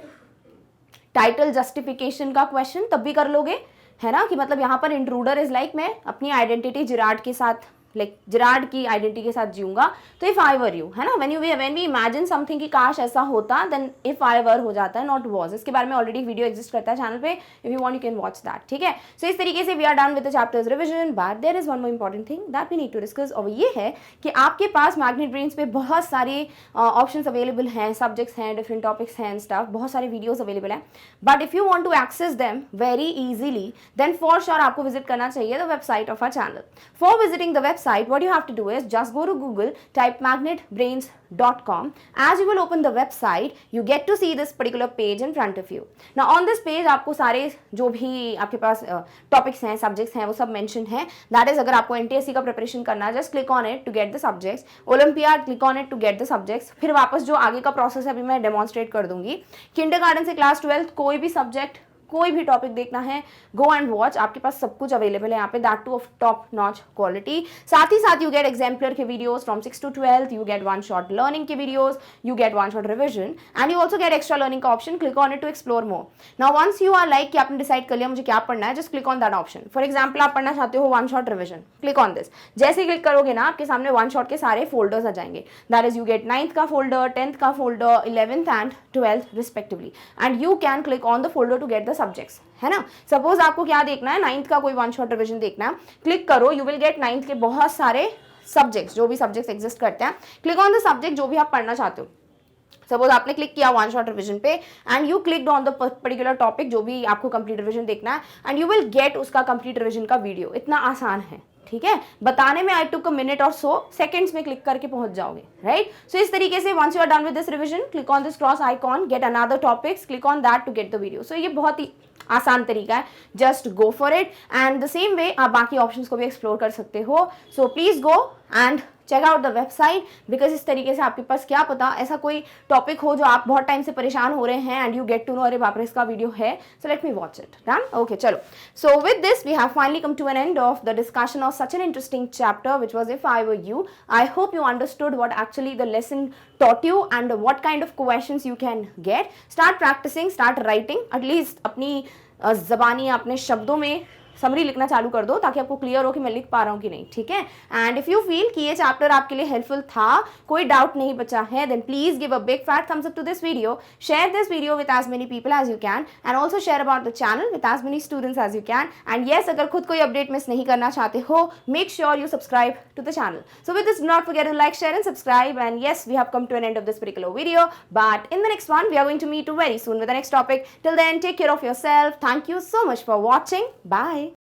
title justification का question तब भी कर लोगे, है ना, कि मतलब यहाँ पर इंट्रूडर इज लाइक मैं अपनी आइडेंटिटी जिराड के साथ, लाइक जिराड की आइडेंटिटी के साथ जीऊंगा. तो इफ आई वर यू, है ना, व्हेन वी इमेजिन समथिंग कि काश ऐसा होता, देन इफ आई वर हो जाता है, नॉट वॉज. इसके बारे में ऑलरेडी वीडियो एग्जिस्ट करता है चैनल पे, if you want you can watch that. ठीक है. सो इस तरीके से we are done with the chapters revision, but there is one more important thing that we need to discuss, और ये है कि आपके पास मैग्नेट ब्रेन्स पे बहुत सारे ऑप्शंस अवेलेबल हैं, सब्जेक्ट्स हैं, डिफरेंट टॉपिक्स हैं, स्टफ, बहुत सारे वीडियोज अवेलेबल हैं. But if you want to access them very easily, then for sure आपको विजिट करना चाहिए the website of our channel. For visiting the website, what you have to do is just go to Google, type magnetbrainsbhopal. As you will open the website, you get to see this particular page in front of you. Now on this page आपको सारे जो भी आपके पास topics हैं, subjects हैं, वो सब mention है. दैट इज अगर आपको NTSC का प्रिपरेशन करना है, just click on it to get the subjects. Olympiad, click on it to get the subjects. फिर वापस जो आगे का प्रोसेस है अभी मैं डेमोन्स्ट्रेट कर दूंगी. किंडरगार्टन से क्लास 12 कोई भी सब्जेक्ट, कोई भी टॉपिक देखना है, गो एंड वॉच. आपके पास सब कुछ अवेलेबल है यहाँ पे, that too of top notch quality. साथ ही साथ यू गेट एग्जाम्पलर के videos from 6 to 12, you get one shot learning के videos, you get one shot revision, and you also get extra learning का option. Click on it to explore more. Now once you are like कि आपने decide कर लिया मुझे क्या पढ़ना है, just click on that option. For example आप पढ़ना चाहते हो one shot revision, click on this. जैसे क्लिक करोगे ना, आपके सामने वन शॉट के सारे फोल्डर्स आ जाएंगे. That is you get 9th का फोल्डर, 10th का folder, 11th and 12th respectively, and you can click on the folder to get the subjects, है ना. सपोज आपको क्या देखना है, 9th का कोई वन शॉट रिविजन देखना है, क्लिक करो, यू विल गेट 9th के बहुत सारे सब्जेक्ट्स, जो भी सब्जेक्ट्स एग्जिस्ट करते हैं. क्लिक ऑन द सब्जेक्ट जो भी आप पढ़ना चाहते हो. सपोज आपने क्लिक किया वन शॉट रिविजन पे, and you clicked on the particular topic जो भी आपको कंप्लीट रिविजन देखना है, एंड यू विल गेट उसका कंप्लीट रिविजन का वीडियो. इतना आसान है, ठीक है, बताने में आई टुक अ मिनट और सो, सेकंड्स में क्लिक करके पहुंच जाओगे, राइट. सो इस तरीके से once you are done with this revision, click on this cross icon, get another topics, click on that to get the video. So ये बहुत ही आसान तरीका है, just go for it, and the same way आप बाकी options को भी एक्सप्लोर कर सकते हो. So please go and check out the website, because इस तरीके से आपके पास क्या पता ऐसा कोई टॉपिक हो जो आप बहुत टाइम से परेशान हो रहे हैं and you get to know अरे बाप रे इसका वीडियो है, so let me watch it. Done? Okay, चलो. So with this we have finally come to an end of the discussion of such an interesting chapter which was if I were you. I hope you understood what actually the lesson taught you and what kind of questions you can get. Start practicing, start writing, at least अपनी ज़बानी अपने शब्दों में summary लिखना चालू कर दो ताकि आपको क्लियर हो कि मैं लिख पा रहा हूँ कि नहीं. ठीक है. एंड इफ यू फील कि ये चैप्टर आपके लिए हेल्पफुल था, कोई डाउट नहीं बचा है, then please give a big fat thumbs up to this video, share this video with as many people as you can, and also share about the channel with as many students as you can. And yes, अगर खुद कोई update miss नहीं करना चाहते हो, make sure you subscribe to the channel. So with this, do not forget to like, share and subscribe. And yes, we have come to an end of this particular video, but in the next one we are going to meet very soon with the next topic. Till then, take care of yourself. Thank you so much for watching. Bye.